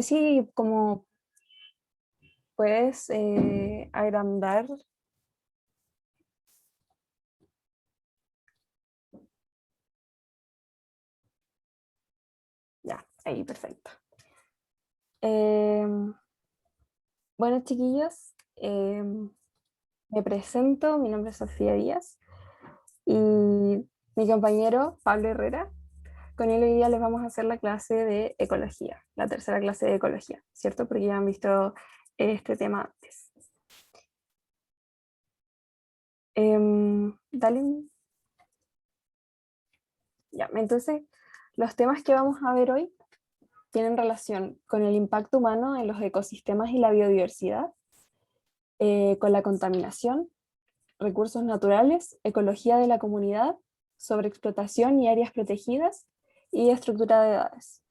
Sí, como puedes agrandar. Ya, ahí, perfecto. Bueno, chiquillos, me presento, mi nombre es Sofía Díaz y mi compañero Pablo Herrera. Con él hoy día les vamos a hacer la clase de ecología, la tercera clase de ecología, ¿cierto? Porque ya han visto este tema antes. Dale. Ya, entonces, los temas que vamos a ver hoy tienen relación con el impacto humano en los ecosistemas y la biodiversidad, con la contaminación, recursos naturales, ecología de la comunidad, sobreexplotación y áreas protegidas, y estructura de edades.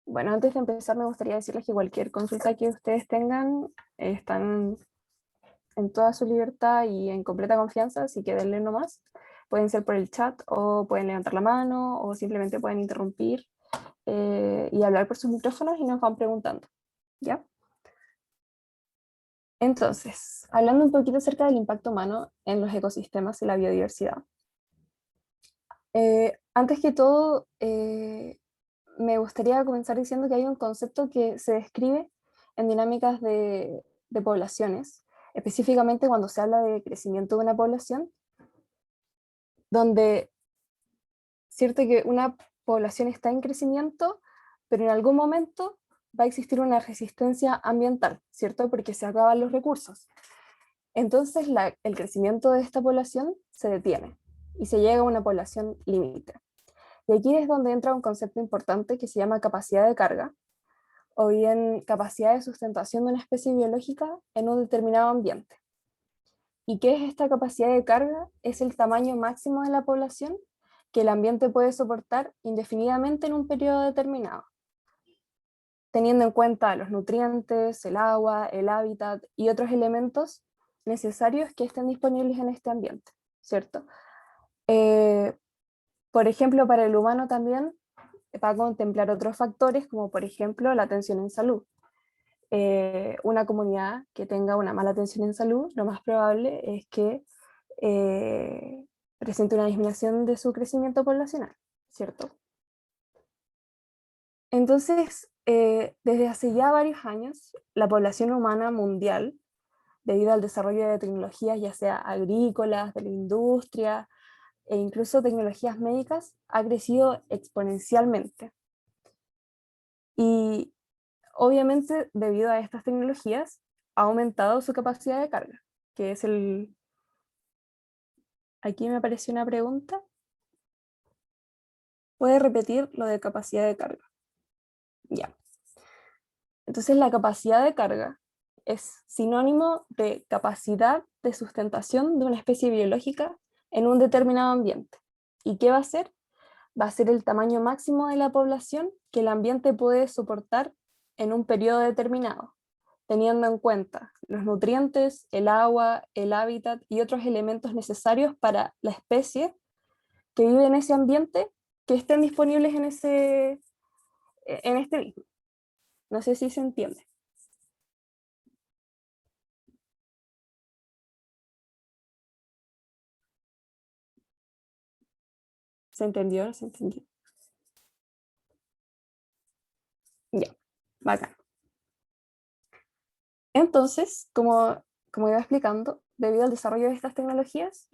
Bueno, antes de empezar me gustaría decirles que cualquier consulta que ustedes tengan están en toda su libertad y en completa confianza, así que denle nomás. Pueden ser por el chat o pueden levantar la mano o simplemente pueden interrumpir y hablar por sus micrófonos y nos van preguntando, ¿ya? Entonces, hablando un poquito acerca del impacto humano en los ecosistemas y la biodiversidad. Antes que todo, me gustaría comenzar diciendo que hay un concepto que se describe en dinámicas de poblaciones, específicamente cuando se habla de crecimiento de una población, donde cierto que una población está en crecimiento, pero en algún momento va a existir una resistencia ambiental, ¿cierto? Porque se acaban los recursos. Entonces el crecimiento de esta población se detiene y se llega a una población límite. Y aquí es donde entra un concepto importante que se llama capacidad de carga, o bien capacidad de sustentación de una especie biológica en un determinado ambiente. ¿Y qué es esta capacidad de carga? Es el tamaño máximo de la población que el ambiente puede soportar indefinidamente en un periodo determinado, teniendo en cuenta los nutrientes, el agua, el hábitat y otros elementos necesarios que estén disponibles en este ambiente, ¿cierto? Eh, por ejemplo, para el humano también va a contemplar otros factores, como por ejemplo la atención en salud. Una comunidad que tenga una mala atención en salud, lo más probable es que presente una disminución de su crecimiento poblacional, ¿cierto? Entonces, desde hace ya varios años, la población humana mundial, debido al desarrollo de tecnologías, ya sea agrícolas, de la industria, e incluso tecnologías médicas, ha crecido exponencialmente. Y obviamente, debido a estas tecnologías, ha aumentado su capacidad de carga, que es el... Aquí me apareció una pregunta. ¿Puede repetir lo de capacidad de carga? Ya. Entonces, la capacidad de carga es sinónimo de capacidad de sustentación de una especie biológica en un determinado ambiente. ¿Y qué va a ser? Va a ser el tamaño máximo de la población que el ambiente puede soportar en un periodo determinado, teniendo en cuenta los nutrientes, el agua, el hábitat y otros elementos necesarios para la especie que vive en ese ambiente que estén disponibles en este mismo. No sé si se entiende. ¿Se entendió? ¿No se entendió? Ya, bacán. Entonces, como iba explicando, debido al desarrollo de estas tecnologías,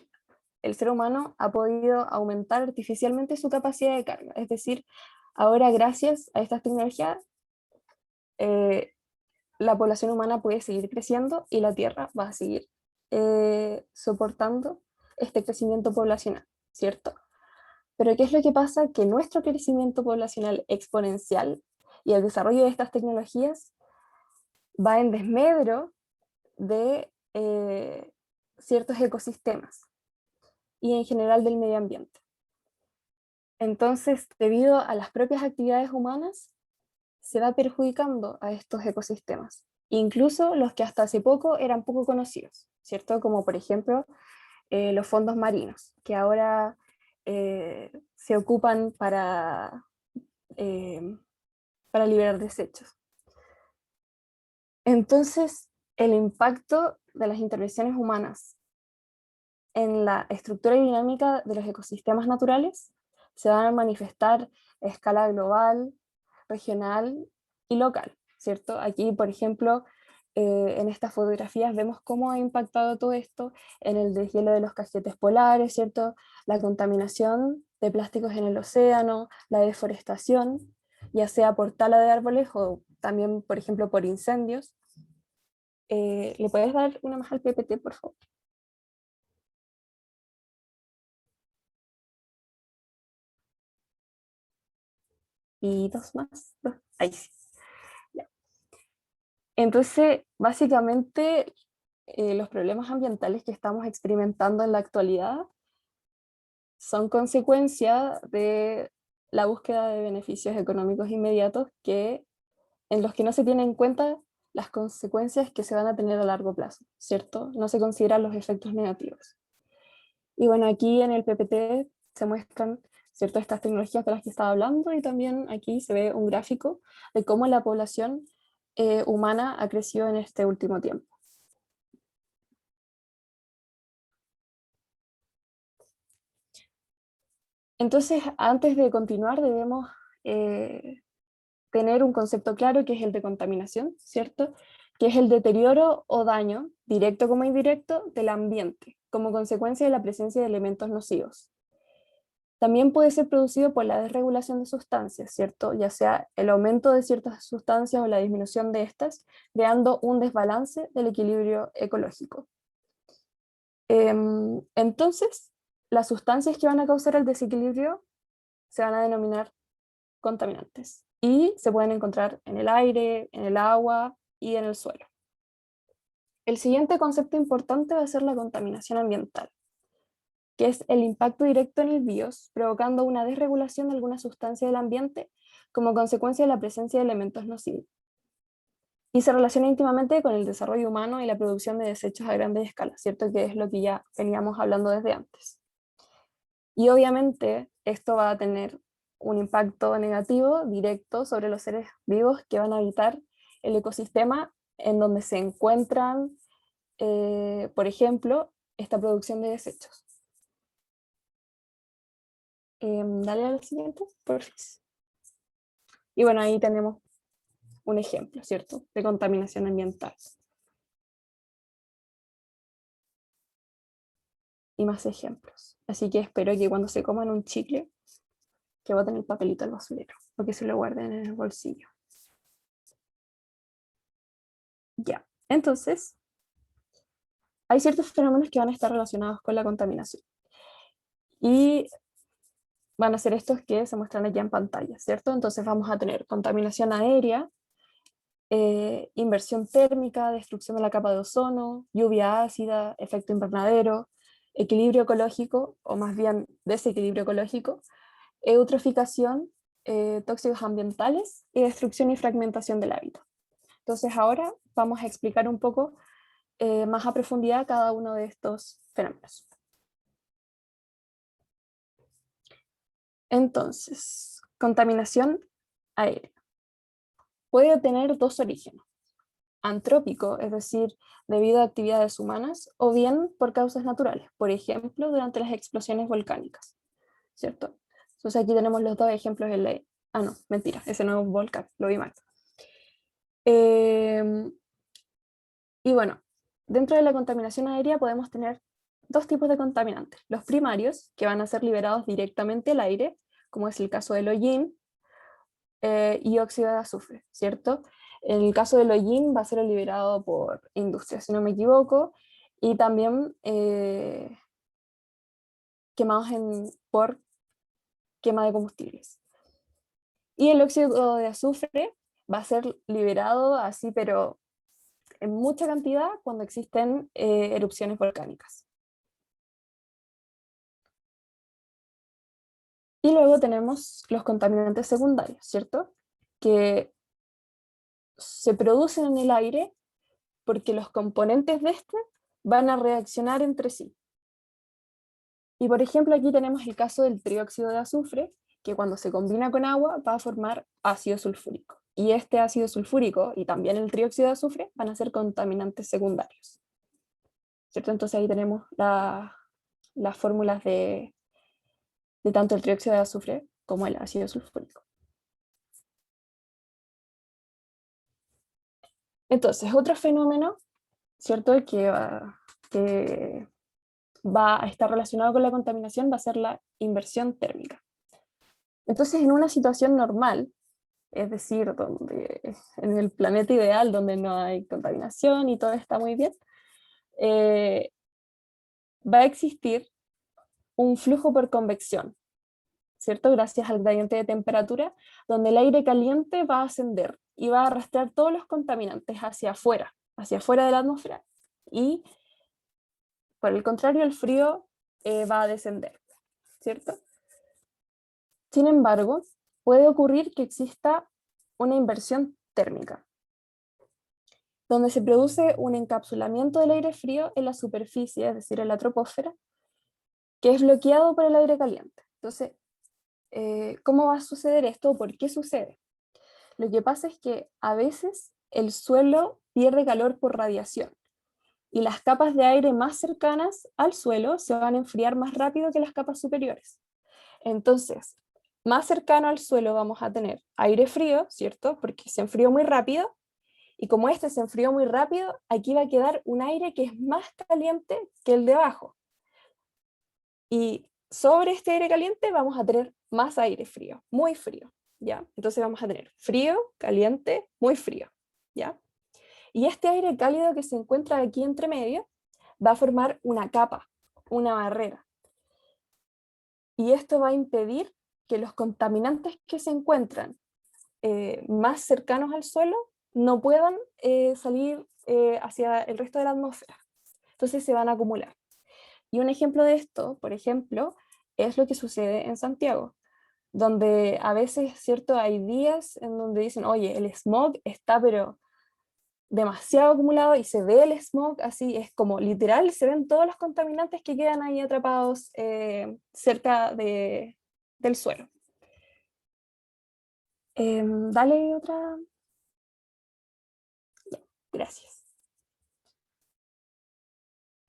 el ser humano ha podido aumentar artificialmente su capacidad de carga. Es decir, ahora gracias a estas tecnologías, eh, la población humana puede seguir creciendo y la Tierra va a seguir soportando este crecimiento poblacional, ¿cierto? Pero ¿qué es lo que pasa? Que nuestro crecimiento poblacional exponencial y el desarrollo de estas tecnologías va en desmedro de ciertos ecosistemas y en general del medio ambiente. Entonces, debido a las propias actividades humanas, se va perjudicando a estos ecosistemas, incluso los que hasta hace poco eran poco conocidos, ¿cierto? Como por ejemplo los fondos marinos, que ahora se ocupan para liberar desechos. Entonces, el impacto de las intervenciones humanas en la estructura y dinámica de los ecosistemas naturales se van a manifestar a escala global, regional y local, ¿cierto? Aquí, por ejemplo, en estas fotografías vemos cómo ha impactado todo esto en el deshielo de los casquetes polares, ¿cierto? La contaminación de plásticos en el océano, la deforestación, ya sea por tala de árboles o también, por ejemplo, por incendios. ¿Le puedes dar una más al PPT, por favor? Y dos más. Dos. Ahí sí. Ya. Entonces, básicamente, los problemas ambientales que estamos experimentando en la actualidad son consecuencia de la búsqueda de beneficios económicos inmediatos en los que no se tienen en cuenta las consecuencias que se van a tener a largo plazo, ¿cierto? No se consideran los efectos negativos. Y bueno, aquí en el PPT se muestran, ¿cierto?, estas tecnologías de las que estaba hablando, y también aquí se ve un gráfico de cómo la población humana ha crecido en este último tiempo. Entonces, antes de continuar, debemos tener un concepto claro que es el de contaminación, ¿cierto? Que es el deterioro o daño, directo como indirecto, del ambiente, como consecuencia de la presencia de elementos nocivos. También puede ser producido por la desregulación de sustancias, ¿cierto? Ya sea el aumento de ciertas sustancias o la disminución de estas, creando un desbalance del equilibrio ecológico. Entonces, las sustancias que van a causar el desequilibrio se van a denominar contaminantes y se pueden encontrar en el aire, en el agua y en el suelo. El siguiente concepto importante va a ser la contaminación ambiental, que es el impacto directo en el BIOS, provocando una desregulación de alguna sustancia del ambiente como consecuencia de la presencia de elementos nocivos. Y se relaciona íntimamente con el desarrollo humano y la producción de desechos a grandes escalas, ¿cierto? Que es lo que ya veníamos hablando desde antes. Y obviamente esto va a tener un impacto negativo directo sobre los seres vivos que van a habitar el ecosistema en donde se encuentran, por ejemplo, esta producción de desechos. Dale a la siguiente, por favor. Y bueno, ahí tenemos un ejemplo, ¿cierto?, de contaminación ambiental. Y más ejemplos. Así que espero que cuando se coman un chicle, que boten el papelito al basurero, o que se lo guarden en el bolsillo. Ya, entonces, hay ciertos fenómenos que van a estar relacionados con la contaminación. Y van a ser estos que se muestran aquí en pantalla, ¿cierto? Entonces vamos a tener contaminación aérea, inversión térmica, destrucción de la capa de ozono, lluvia ácida, efecto invernadero, equilibrio ecológico, o más bien desequilibrio ecológico, eutroficación, tóxicos ambientales y destrucción y fragmentación del hábitat. Entonces ahora vamos a explicar un poco más a profundidad cada uno de estos fenómenos. Entonces, contaminación aérea. Puede tener dos orígenes: antrópico, es decir, debido a actividades humanas, o bien por causas naturales, por ejemplo, durante las explosiones volcánicas, ¿cierto? Entonces aquí tenemos los dos ejemplos en la... Ah, no, mentira, ese no es un volcán, lo vi mal. Y bueno, dentro de la contaminación aérea podemos tener dos tipos de contaminantes: los primarios, que van a ser liberados directamente al aire, como es el caso del hollín, y óxido de azufre, ¿cierto? En el caso del hollín va a ser liberado por industria, si no me equivoco, y también quemados por quema de combustibles. Y el óxido de azufre va a ser liberado así, pero en mucha cantidad, cuando existen erupciones volcánicas. Y luego tenemos los contaminantes secundarios, ¿cierto? Que se producen en el aire porque los componentes de este van a reaccionar entre sí. Y por ejemplo, aquí tenemos el caso del trióxido de azufre, que cuando se combina con agua va a formar ácido sulfúrico. Y este ácido sulfúrico y también el trióxido de azufre van a ser contaminantes secundarios, ¿cierto? Entonces ahí tenemos las fórmulas de tanto el trióxido de azufre como el ácido sulfúrico. Entonces, otro fenómeno, ¿cierto? Que va a estar relacionado con la contaminación va a ser la inversión térmica. Entonces, en una situación normal, es decir, en el planeta ideal, donde no hay contaminación y todo está muy bien, va a existir un flujo por convección, ¿cierto? Gracias al gradiente de temperatura, donde el aire caliente va a ascender y va a arrastrar todos los contaminantes hacia afuera de la atmósfera, y por el contrario, el frío va a descender, ¿cierto? Sin embargo, puede ocurrir que exista una inversión térmica, donde se produce un encapsulamiento del aire frío en la superficie, es decir, en la troposfera, que es bloqueado por el aire caliente. Entonces, ¿cómo va a suceder esto? ¿Por qué sucede? Lo que pasa es que a veces el suelo pierde calor por radiación y las capas de aire más cercanas al suelo se van a enfriar más rápido que las capas superiores. Entonces, más cercano al suelo vamos a tener aire frío, ¿cierto? Porque se enfrió muy rápido, y como este se enfrió muy rápido, aquí va a quedar un aire que es más caliente que el de abajo. Y sobre este aire caliente vamos a tener más aire frío, muy frío, ¿ya? Entonces vamos a tener frío, caliente, muy frío, ¿ya? Y este aire cálido que se encuentra aquí entre medio va a formar una capa, una barrera. Y esto va a impedir que los contaminantes que se encuentran más cercanos al suelo no puedan salir hacia el resto de la atmósfera. Entonces se van a acumular. Y un ejemplo de esto, por ejemplo, es lo que sucede en Santiago, donde a veces, ¿cierto? Hay días en donde dicen, oye, el smog está pero demasiado acumulado y se ve el smog así, es como literal, se ven todos los contaminantes que quedan ahí atrapados cerca del suelo. Dale otra. Ya, gracias.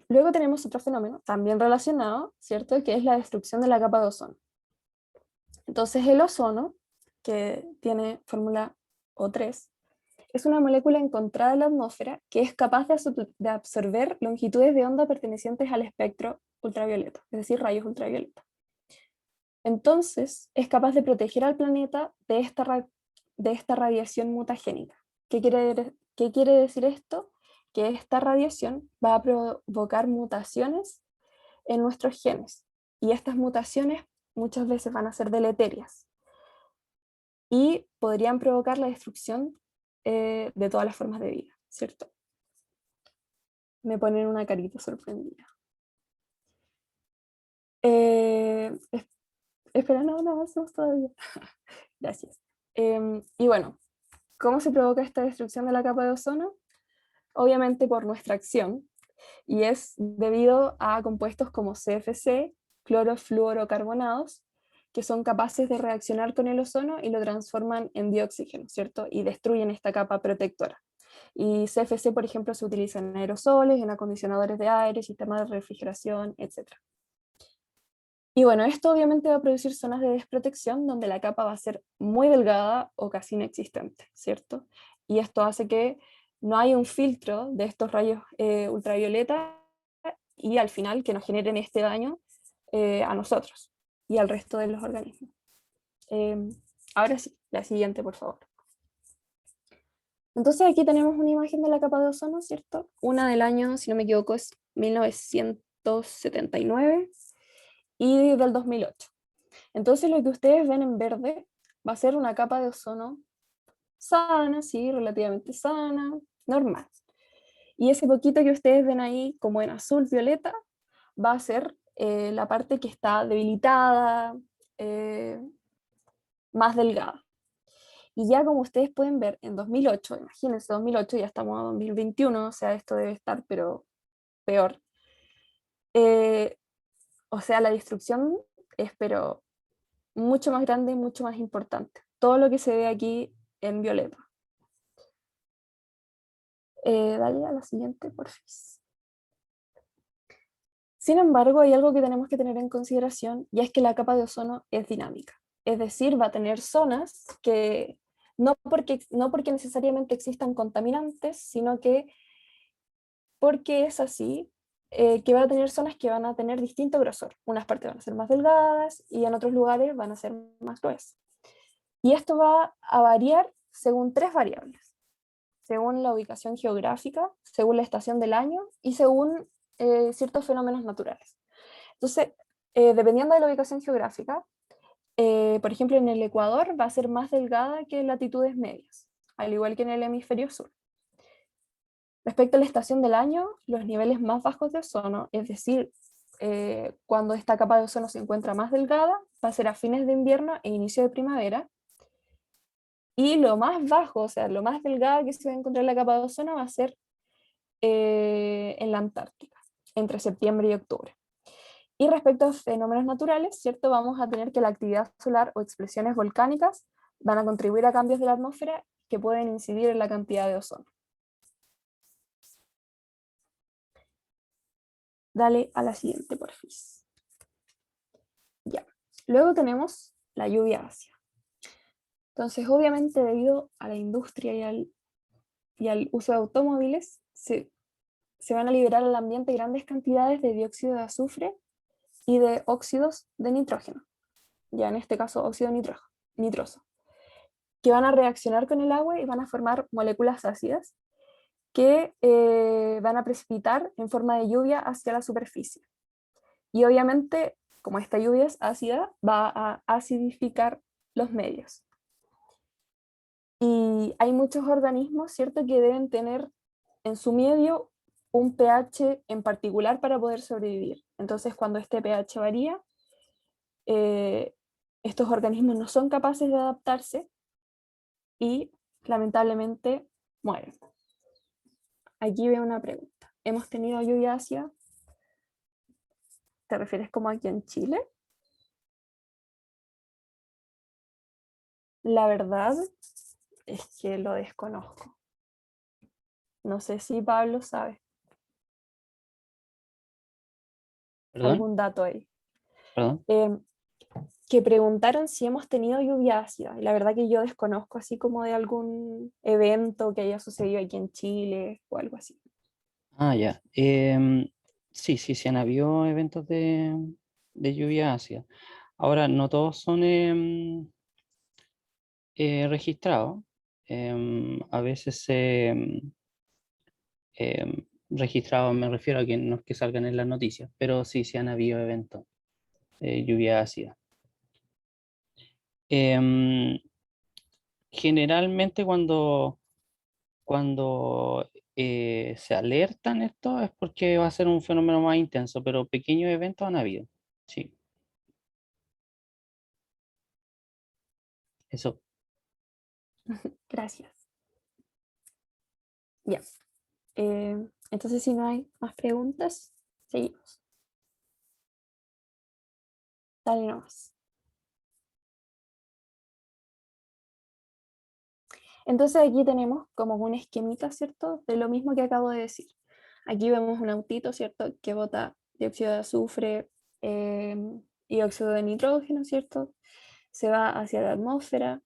Luego tenemos otro fenómeno también relacionado, ¿cierto? Que es la destrucción de la capa de ozono. Entonces el ozono, que tiene fórmula O3, es una molécula encontrada en la atmósfera que es capaz de absorber longitudes de onda pertenecientes al espectro ultravioleta, es decir, rayos ultravioleta. Entonces, es capaz de proteger al planeta de esta radiación mutagénica. ¿Qué quiere decir esto? Que esta radiación va a provocar mutaciones en nuestros genes, y estas mutaciones muchas veces van a ser deleterias y podrían provocar la destrucción de todas las formas de vida, ¿cierto? Me ponen una carita sorprendida. Eh, espera, no avanzamos todavía. Gracias. Y bueno, ¿cómo se provoca esta destrucción de la capa de ozono? Obviamente por nuestra acción, y es debido a compuestos como CFC, clorofluorocarbonados, que son capaces de reaccionar con el ozono y lo transforman en dioxígeno, ¿cierto? Y destruyen esta capa protectora. Y CFC, por ejemplo, se utiliza en aerosoles, en acondicionadores de aire, sistemas de refrigeración, etc. Y bueno, esto obviamente va a producir zonas de desprotección donde la capa va a ser muy delgada o casi inexistente, ¿cierto? Y esto hace que no haya un filtro de estos rayos ultravioleta, y al final que nos generen este daño a nosotros y al resto de los organismos. Eh, Ahora sí, la siguiente, por favor. Entonces aquí tenemos una imagen de la capa de ozono, ¿cierto? Una del año, si no me equivoco, es 1979 y del 2008. Entonces lo que ustedes ven en verde va a ser una capa de ozono sana, sí, relativamente sana, normal. Y ese poquito que ustedes ven ahí como en azul violeta va a ser la parte que está debilitada, eh, más delgada. Y ya como ustedes pueden ver, en 2008, imagínense, 2008, ya estamos a 2021, o sea, esto debe estar pero peor. O sea, la destrucción es pero mucho más grande y mucho más importante. Todo lo que se ve aquí en violeta. Dale a la siguiente, por favor. Sin embargo, hay algo que tenemos que tener en consideración y es que la capa de ozono es dinámica. Es decir, va a tener zonas que no porque necesariamente existan contaminantes, sino que porque es así, que va a tener zonas que van a tener distinto grosor. Unas partes van a ser más delgadas y en otros lugares van a ser más gruesas. Y esto va a variar según tres variables: según la ubicación geográfica, según la estación del año y según ciertos fenómenos naturales. Entonces, dependiendo de la ubicación geográfica, por ejemplo, en el Ecuador va a ser más delgada que en latitudes medias, al igual que en el hemisferio sur. Respecto a la estación del año, los niveles más bajos de ozono, es decir, cuando esta capa de ozono se encuentra más delgada, va a ser a fines de invierno e inicio de primavera. Y lo más bajo, o sea, lo más delgada que se va a encontrar en la capa de ozono va a ser en la Antártica, entre septiembre y octubre. Y respecto a fenómenos naturales, ¿cierto? Vamos a tener que la actividad solar o explosiones volcánicas van a contribuir a cambios de la atmósfera que pueden incidir en la cantidad de ozono. Dale a la siguiente, por favor. Ya. Luego tenemos la lluvia ácida. Entonces, obviamente, debido a la industria y al uso de automóviles, se van a liberar al ambiente grandes cantidades de dióxido de azufre y de óxidos de nitrógeno, ya en este caso óxido nitroso, que van a reaccionar con el agua y van a formar moléculas ácidas que van a precipitar en forma de lluvia hacia la superficie. Y obviamente, como esta lluvia es ácida, va a acidificar los medios. Y hay muchos organismos, ¿cierto?, que deben tener en su medio un pH en particular para poder sobrevivir. Entonces, cuando este pH varía, estos organismos no son capaces de adaptarse y lamentablemente mueren. Aquí veo una pregunta. ¿Hemos tenido lluvia ácida? ¿Te refieres como aquí en Chile? La verdad es que lo desconozco. No sé si Pablo sabe ¿Perdón? algún dato ahí. ¿Perdón? Que preguntaron si hemos tenido lluvia ácida. Y la verdad que yo desconozco así como de algún evento que haya sucedido aquí en Chile o algo así. Ah, ya. Sí, sí, sí han habido eventos de lluvia ácida. Ahora, no todos son registrados. A veces registrados me refiero a que no es que salgan en las noticias, pero sí, sí han habido eventos de lluvia ácida. Em, Generalmente cuando se alertan esto es porque va a ser un fenómeno más intenso, pero pequeños eventos han habido. Sí, eso. Gracias. Ya. Entonces, si no hay más preguntas, seguimos. Dale nomás. Entonces aquí tenemos como un esquemita, ¿cierto? De lo mismo que acabo de decir. Aquí vemos un autito, ¿cierto? Que bota dióxido de azufre eh, y óxido de nitrógeno, ¿cierto? Se va hacia la atmósfera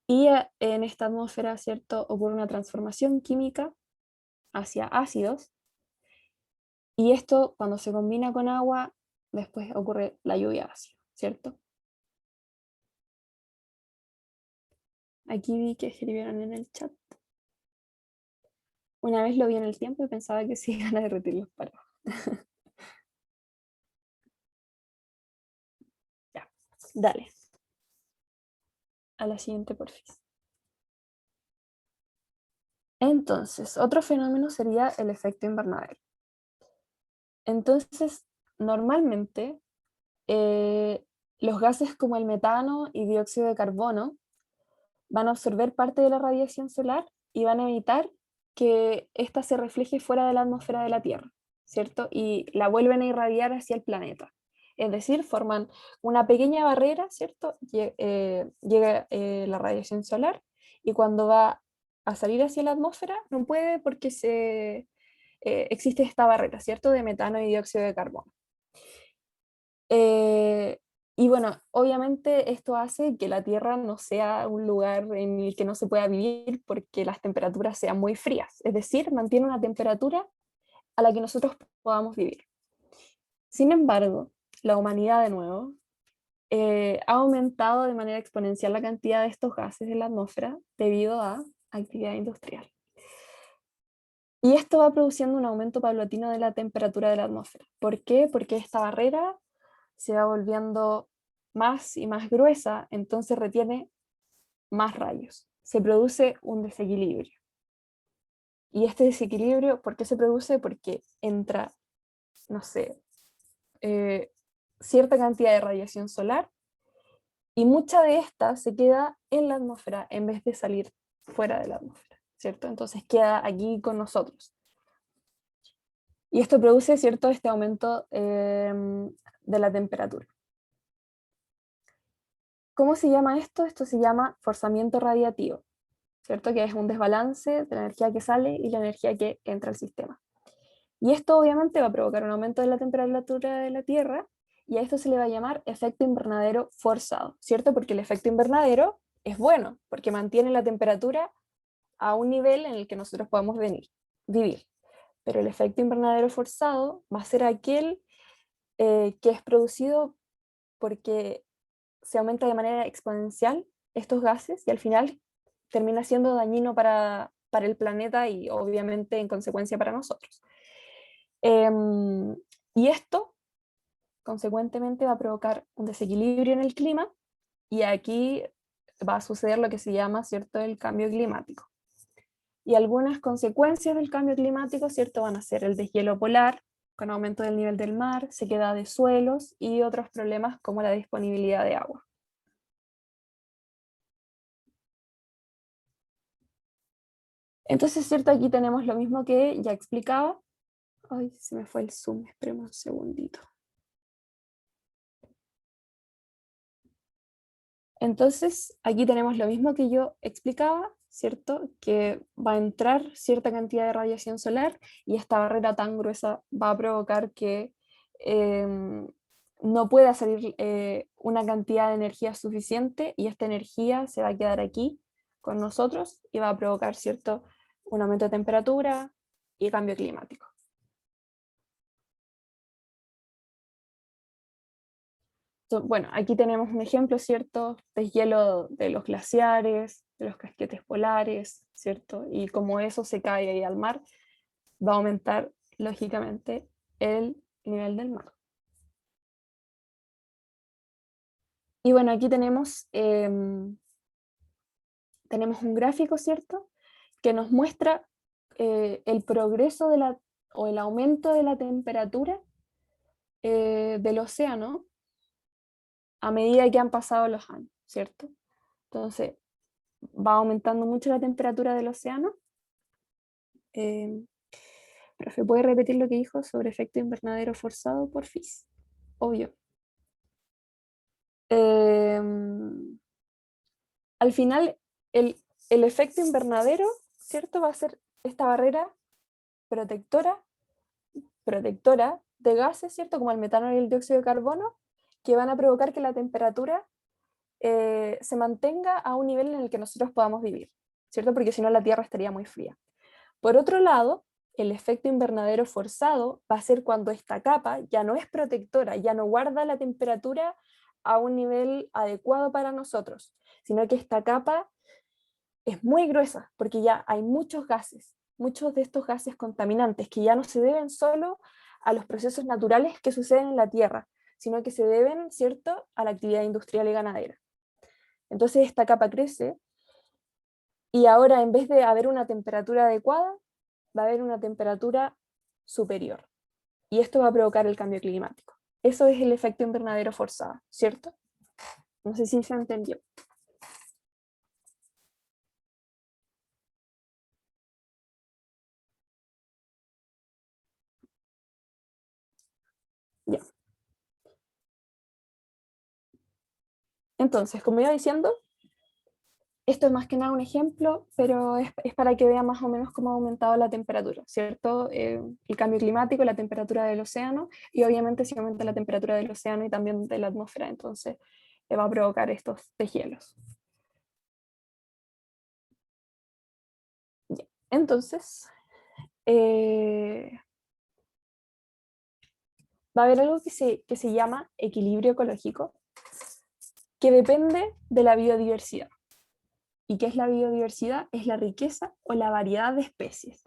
y en esta atmósfera, ¿cierto? Ocurre una transformación química hacia ácidos y esto cuando se combina con agua, después ocurre la lluvia ácida, ¿cierto? Aquí vi que escribieron en el chat. Una vez lo vi en el tiempo y pensaba que se iban a derretir los palos. Ya, dale. A la siguiente, por fin. Entonces, otro fenómeno sería el efecto invernadero. Entonces, normalmente, eh, los gases como el metano y dióxido de carbono van a absorber parte de la radiación solar y van a evitar que ésta se refleje fuera de la atmósfera de la Tierra, ¿cierto? Y la vuelven a irradiar hacia el planeta. Es decir, forman una pequeña barrera, ¿cierto? Llega la radiación solar y cuando va a salir hacia la atmósfera no puede porque existe esta barrera, ¿cierto? De metano y dióxido de carbono. Y bueno, obviamente esto hace que la Tierra no sea un lugar en el que no se pueda vivir porque las temperaturas sean muy frías, es decir, mantiene una temperatura a la que nosotros podamos vivir. Sin embargo, la humanidad de nuevo ha aumentado de manera exponencial la cantidad de estos gases en la atmósfera debido a actividad industrial. Y esto va produciendo un aumento paulatino de la temperatura de la atmósfera. ¿Por qué? Porque esta barrera se va volviendo más y más gruesa, entonces retiene más rayos. Se produce un desequilibrio. Y este desequilibrio, ¿por qué se produce? Porque entra, no sé, cierta cantidad de radiación solar y mucha de esta se queda en la atmósfera en vez de salir fuera de la atmósfera, ¿cierto? Entonces queda aquí con nosotros. Y esto produce, ¿cierto?, este aumento de la temperatura. ¿Cómo se llama esto? Esto se llama forzamiento radiativo, ¿cierto? Que es un desbalance de la energía que sale y la energía que entra al sistema. Y esto obviamente va a provocar un aumento de la temperatura de la Tierra y a esto se le va a llamar efecto invernadero forzado, ¿cierto? Porque el efecto invernadero es bueno, porque mantiene la temperatura a un nivel en el que nosotros podamos vivir. Pero el efecto invernadero forzado va a ser aquel que es producido porque se aumenta de manera exponencial estos gases y al final termina siendo dañino para el planeta y obviamente en consecuencia para nosotros. Y esto, consecuentemente, va a provocar un desequilibrio en el clima y aquí va a suceder lo que se llama, ¿cierto?, el cambio climático. Y algunas consecuencias del cambio climático, ¿cierto?, van a ser el deshielo polar, con aumento del nivel del mar, sequedad de suelos y otros problemas como la disponibilidad de agua. Entonces, ¿cierto? Aquí tenemos lo mismo que ya explicaba. Ay, se me fue el zoom, espérame un segundito. Entonces, aquí tenemos lo mismo que yo explicaba, ¿cierto? Que va a entrar cierta cantidad de radiación solar y esta barrera tan gruesa va a provocar que no pueda salir una cantidad de energía suficiente y esta energía se va a quedar aquí con nosotros y va a provocar, ¿cierto?, un aumento de temperatura y cambio climático. Bueno, aquí tenemos un ejemplo, ¿cierto? Deshielo de los glaciares, de los casquetes polares, ¿cierto? Y como eso se cae ahí al mar, va a aumentar, lógicamente, el nivel del mar. Y bueno, aquí tenemos un gráfico, ¿cierto? Que nos muestra el progreso o el aumento de la temperatura del océano a medida que han pasado los años, ¿cierto? Entonces, va aumentando mucho la temperatura del océano. Profe, ¿puede repetir lo que dijo sobre efecto invernadero forzado, porfis? Obvio. Al final, el, el efecto invernadero, ¿cierto? Va a ser esta barrera protectora, protectora de gases, ¿cierto? Como el metano y el dióxido de carbono, que van a provocar que la temperatura se mantenga a un nivel en el que nosotros podamos vivir, ¿cierto? Porque si no la Tierra estaría muy fría. Por otro lado, el efecto invernadero forzado va a ser cuando esta capa ya no es protectora, ya no guarda la temperatura a un nivel adecuado para nosotros, sino que esta capa es muy gruesa porque ya hay muchos gases, muchos de estos gases contaminantes que ya no se deben solo a los procesos naturales que suceden en la Tierra, sino que se deben, ¿cierto?, a la actividad industrial y ganadera. Entonces esta capa crece y ahora en vez de haber una temperatura adecuada, va a haber una temperatura superior. Y esto va a provocar el cambio climático. Eso es el efecto invernadero forzado, ¿cierto? No sé si se entendió. Ya. Entonces, como iba diciendo, esto es más que nada un ejemplo, pero es para que vean más o menos cómo ha aumentado la temperatura, ¿cierto? El cambio climático, la temperatura del océano, y obviamente si aumenta la temperatura del océano y también de la atmósfera, entonces va a provocar estos deshielos. Ya. Entonces, va a haber algo que se llama equilibrio ecológico, que depende de la biodiversidad. ¿Y qué es la biodiversidad? Es la riqueza o la variedad de especies.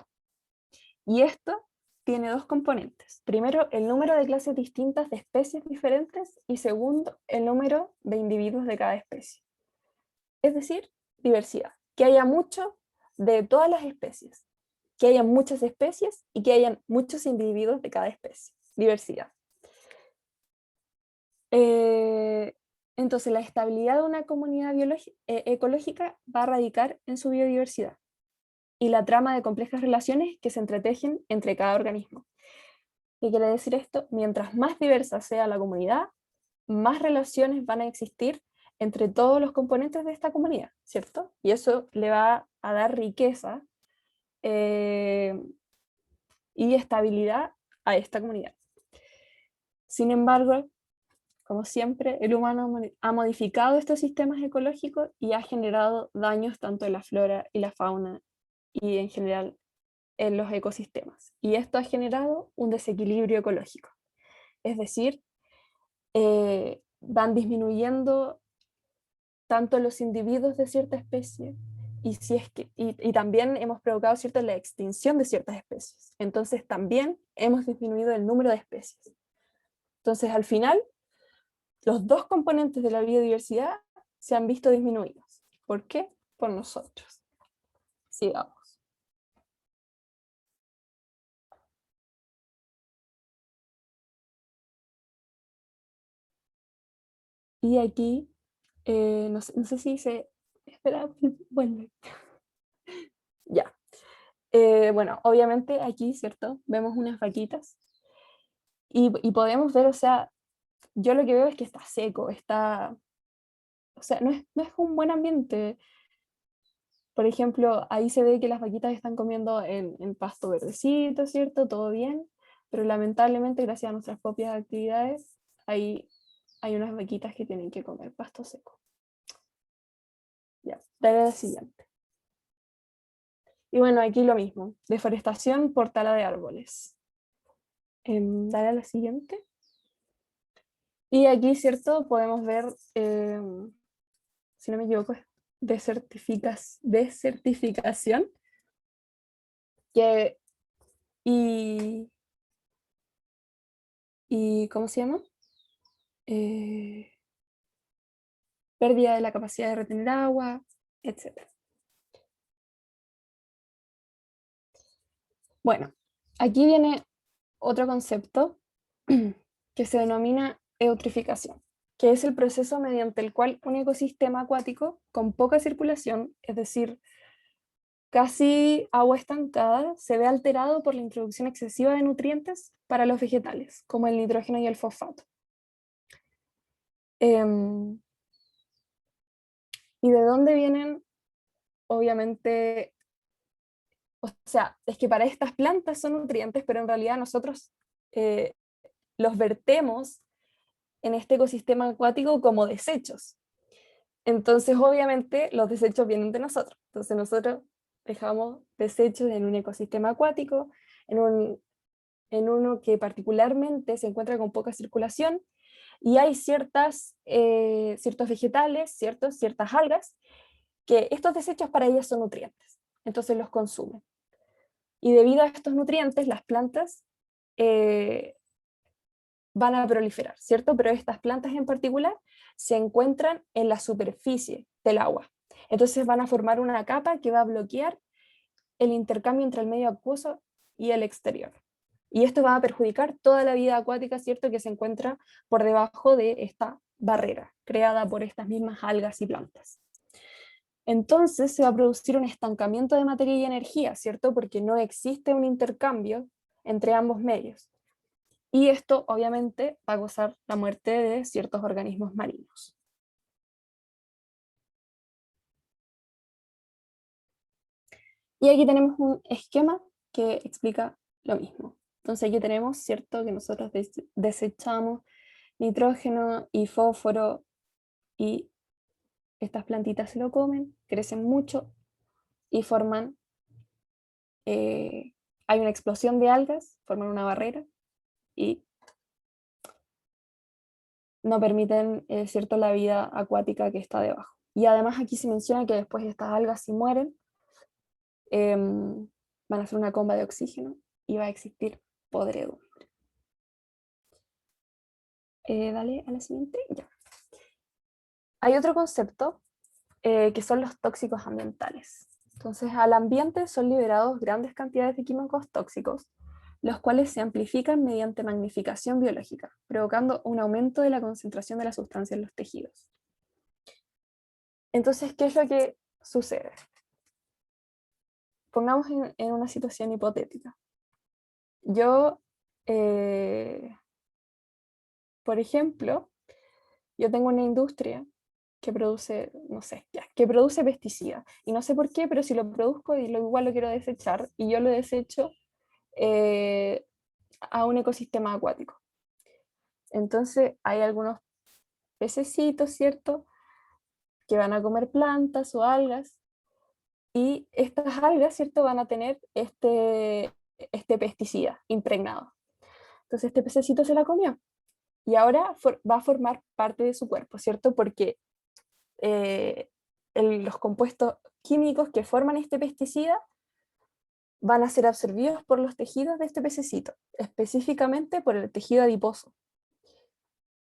Y esto tiene dos componentes. Primero, el número de clases distintas de especies diferentes y segundo, el número de individuos de cada especie. Es decir, diversidad. Que haya mucho de todas las especies. Que haya muchas especies y que hayan muchos individuos de cada especie. Diversidad. Entonces, la estabilidad de una comunidad ecológica va a radicar en su biodiversidad y la trama de complejas relaciones que se entretejen entre cada organismo. ¿Qué quiere decir esto? Mientras más diversa sea la comunidad, más relaciones van a existir entre todos los componentes de esta comunidad, ¿cierto? Y eso le va a dar riqueza y estabilidad a esta comunidad. Sin embargo, como siempre, el humano ha modificado estos sistemas ecológicos y ha generado daños tanto en la flora y la fauna y en general en los ecosistemas. Y esto ha generado un desequilibrio ecológico. Es decir, van disminuyendo tanto los individuos de cierta especie y también hemos provocado cierta la extinción de ciertas especies. Entonces también hemos disminuido el número de especies. Entonces al final, los dos componentes de la biodiversidad se han visto disminuidos. ¿Por qué? Por nosotros. Sigamos. Y aquí, no sé si se... Espera, vuelve. Ya. Bueno, obviamente aquí, ¿cierto? Vemos unas vaquitas y podemos ver, o sea, yo lo que veo es que está seco, está, o sea, no es un buen ambiente. Por ejemplo, ahí se ve que las vaquitas están comiendo en pasto verdecito, ¿cierto? Todo bien, pero lamentablemente, gracias a nuestras propias actividades, hay unas vaquitas que tienen que comer pasto seco. Ya, dale a la siguiente. Y bueno, aquí lo mismo, deforestación por tala de árboles. Dale a la siguiente. Y aquí, ¿cierto? Podemos ver, si no me equivoco, es desertificación, que, y, ¿cómo se llama? Eh, pérdida de la capacidad de retener agua, etc. Bueno, aquí viene otro concepto que se denomina eutrificación, que es el proceso mediante el cual un ecosistema acuático con poca circulación, es decir, casi agua estancada, se ve alterado por la introducción excesiva de nutrientes para los vegetales, como el nitrógeno y el fosfato. ¿Y de dónde vienen? Obviamente, o sea, es que para estas plantas son nutrientes, pero en realidad nosotros eh, los vertemos en este ecosistema acuático como desechos. Entonces, obviamente, los desechos vienen de nosotros. Entonces, nosotros dejamos desechos en un ecosistema acuático, en uno que particularmente se encuentra con poca circulación, y hay ciertos vegetales, ciertas algas, que estos desechos para ellas son nutrientes. Entonces los consumen. Y debido a estos nutrientes, las plantas van a proliferar, ¿cierto? Pero estas plantas en particular se encuentran en la superficie del agua. Entonces van a formar una capa que va a bloquear el intercambio entre el medio acuoso y el exterior. Y esto va a perjudicar toda la vida acuática, ¿cierto? Que se encuentra por debajo de esta barrera creada por estas mismas algas y plantas. Entonces se va a producir un estancamiento de materia y energía, ¿cierto? Porque no existe un intercambio entre ambos medios. Y esto obviamente va a causar la muerte de ciertos organismos marinos. Y aquí tenemos un esquema que explica lo mismo. Entonces aquí tenemos, ¿cierto?, que nosotros desechamos nitrógeno y fósforo y estas plantitas se lo comen, crecen mucho y forman, hay una explosión de algas, forman una barrera y no permiten, ¿cierto?, la vida acuática que está debajo. Y además aquí se menciona que después estas algas, si mueren, van a hacer una comba de oxígeno y va a existir podredumbre. Dale a la siguiente. Ya. Hay otro concepto que son los tóxicos ambientales. Entonces, al ambiente son liberados grandes cantidades de químicos tóxicos, los cuales se amplifican mediante magnificación biológica, provocando un aumento de la concentración de la sustancia en los tejidos. Entonces, ¿qué es lo que sucede? Pongamos en una situación hipotética. Yo, por ejemplo, yo tengo una industria que produce, no sé, ya, que produce pesticidas. Y no sé por qué, pero si lo produzco y igual lo quiero desechar, y yo lo desecho a un ecosistema acuático. Entonces hay algunos pececitos, ¿cierto?, que van a comer plantas o algas, y estas algas, ¿cierto?, van a tener este pesticida impregnado. Entonces este pececito se la comió y ahora va a formar parte de su cuerpo, ¿cierto? Porque los compuestos químicos que forman este pesticida van a ser absorbidos por los tejidos de este pececito, específicamente por el tejido adiposo.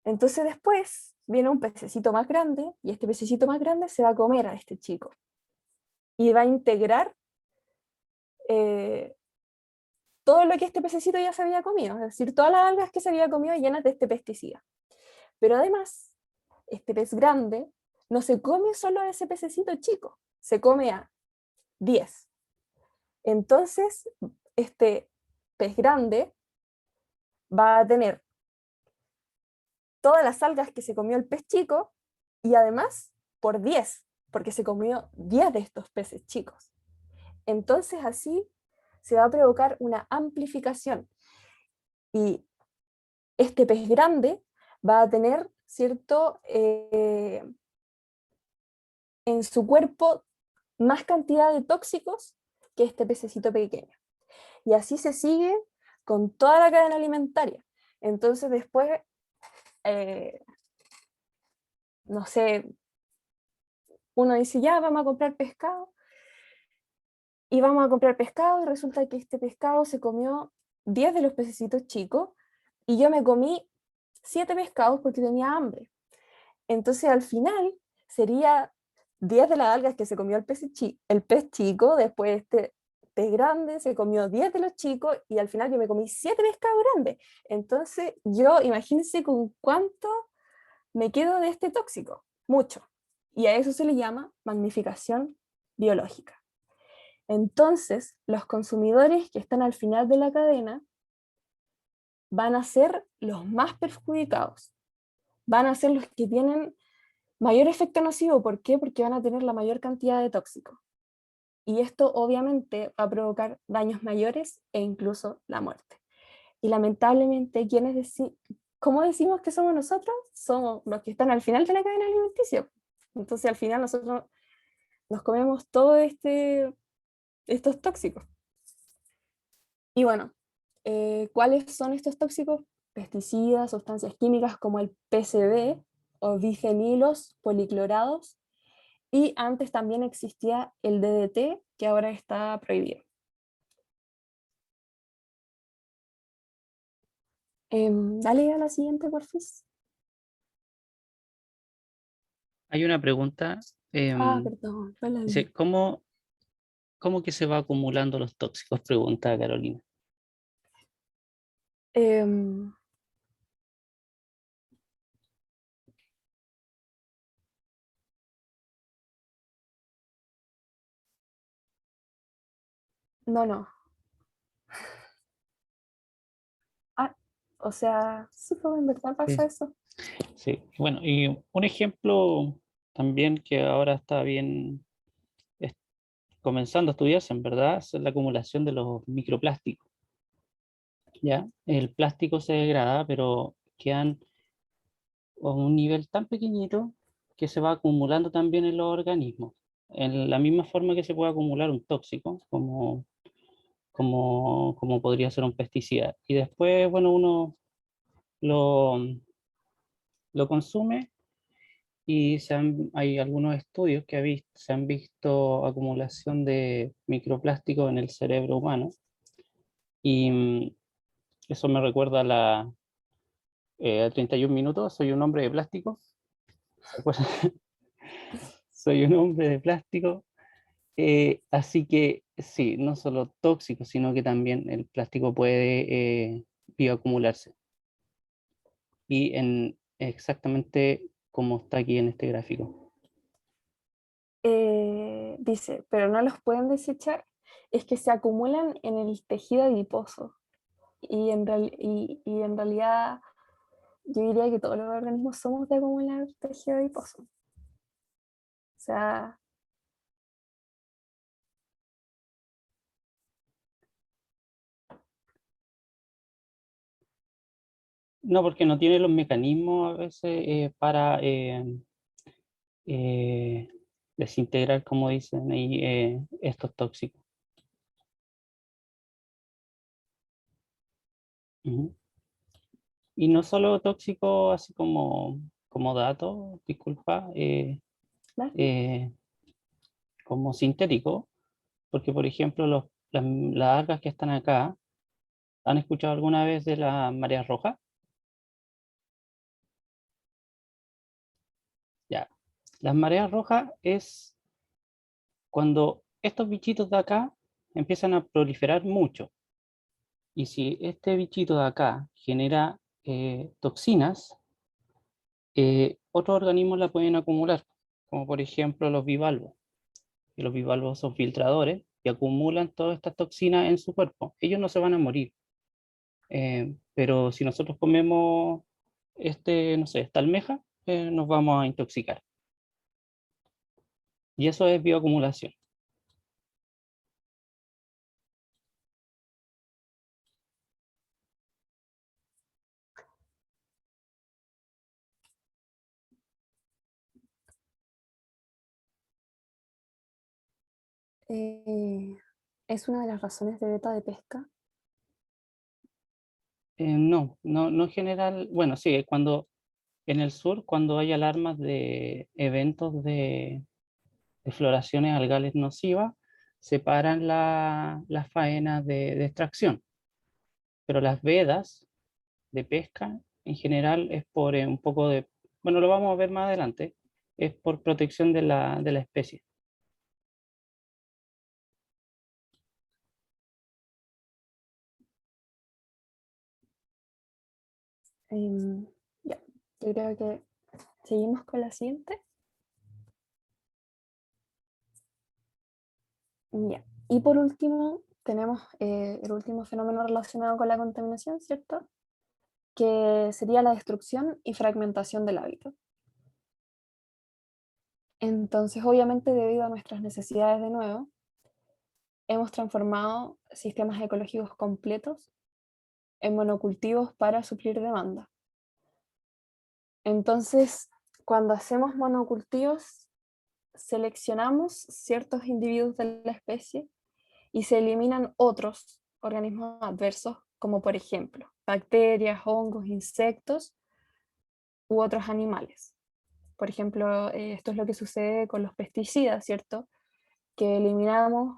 Entonces después viene un pececito más grande y este pececito más grande se va a comer a este chico y va a integrar todo lo que este pececito ya se había comido, es decir, todas las algas que se había comido llenas de este pesticida. Pero además, este pez grande no se come solo a ese pececito chico, se come a 10. Entonces, este pez grande va a tener todas las algas que se comió el pez chico y además por 10, porque se comió 10 de estos peces chicos. Entonces así se va a provocar una amplificación y este pez grande va a tener, ¿cierto?, en su cuerpo más cantidad de tóxicos que este pececito pequeño. Y así se sigue con toda la cadena alimentaria. Entonces después, no sé, uno dice, ya, vamos a comprar pescado, y vamos a comprar pescado, y resulta que este pescado se comió 10 de los pececitos chicos, y yo me comí 7 pescados porque tenía hambre. Entonces al final sería 10 de las algas que se comió el pez chico, después este pez grande se comió 10 de los chicos, y al final yo me comí 7 pescados grandes. Entonces yo, imagínense con cuánto me quedo de este tóxico, mucho. Y a eso se le llama magnificación biológica. Entonces, los consumidores que están al final de la cadena van a ser los más perjudicados, van a ser los que tienen mayor efecto nocivo. ¿Por qué? Porque van a tener la mayor cantidad de tóxicos. Y esto obviamente va a provocar daños mayores e incluso la muerte. Y lamentablemente, ¿cómo decimos que somos nosotros? Somos los que están al final de la cadena alimenticia. Entonces al final nosotros nos comemos todos estos tóxicos. Y bueno, ¿cuáles son estos tóxicos? Pesticidas, sustancias químicas como el PCB o bifenilos policlorados, y antes también existía el DDT, que ahora está prohibido. Dale a la siguiente, porfis. Hay una pregunta, Perdón, no la vi. dice, ¿cómo que se va acumulando los tóxicos? Pregunta Carolina. Em, no. Ah, o sea, sí, pues en verdad pasa Sí, eso. sí. Bueno, y un ejemplo también que ahora está bien comenzando a estudiarse, en verdad, es la acumulación de los microplásticos. ¿Ya? El plástico se degrada, pero quedan a un nivel tan pequeñito que se va acumulando también en los organismos, en la misma forma que se puede acumular un tóxico, como podría ser un pesticida. Y después, bueno, uno lo, lo consume y hay algunos estudios que se han visto acumulación de microplásticos en el cerebro humano y eso me recuerda a 31 minutos, soy un hombre de plástico. ¿Se acuerdan? Soy un hombre de plástico. Así que sí, no solo tóxico, sino que también el plástico puede bioacumularse. Y en exactamente como está aquí en este gráfico. Dice, pero no los pueden desechar, es que se acumulan en el tejido adiposo. Y en realidad yo diría que todos los organismos somos de acumular tejido adiposo. O sea, No, porque no tiene los mecanismos a veces para eh, desintegrar, como dicen ahí, estos tóxicos. Ujú. Y no solo tóxico, así como dato, disculpa, ¿vale? eh, como sintético, porque por ejemplo las algas que están acá, ¿han escuchado alguna vez de la marea roja? Ya. Las mareas rojas es cuando estos bichitos de acá empiezan a proliferar mucho. Y si este bichito de acá genera toxinas, otros organismos la pueden acumular, como por ejemplo los bivalvos. Y los bivalvos son filtradores y acumulan todas estas toxinas en su cuerpo. Ellos no se van a morir, pero si nosotros comemos no sé, esta almeja, nos vamos a intoxicar. Y eso es bioacumulación. Eh, es una de las razones de beta de pesca. No en general, bueno, sí, es cuando en el sur, cuando hay alarmas de eventos de floraciones algales nocivas, se paran las faenas de extracción, pero las vedas de pesca en general es por un poco de, bueno, lo vamos a ver más adelante, es por protección de la especie. Em, ya, yo creo que seguimos con la siguiente. Ya. Y por último, tenemos el último fenómeno relacionado con la contaminación, ¿cierto? Que sería la destrucción y fragmentación del hábitat. Entonces, obviamente, debido a nuestras necesidades de nuevo, hemos transformado sistemas ecológicos completos en monocultivos para suplir demanda. Entonces, cuando hacemos monocultivos, seleccionamos ciertos individuos de la especie y se eliminan otros organismos adversos, como por ejemplo bacterias, hongos, insectos u otros animales. Por ejemplo, esto es lo que sucede con los pesticidas, ¿cierto? Que eliminamos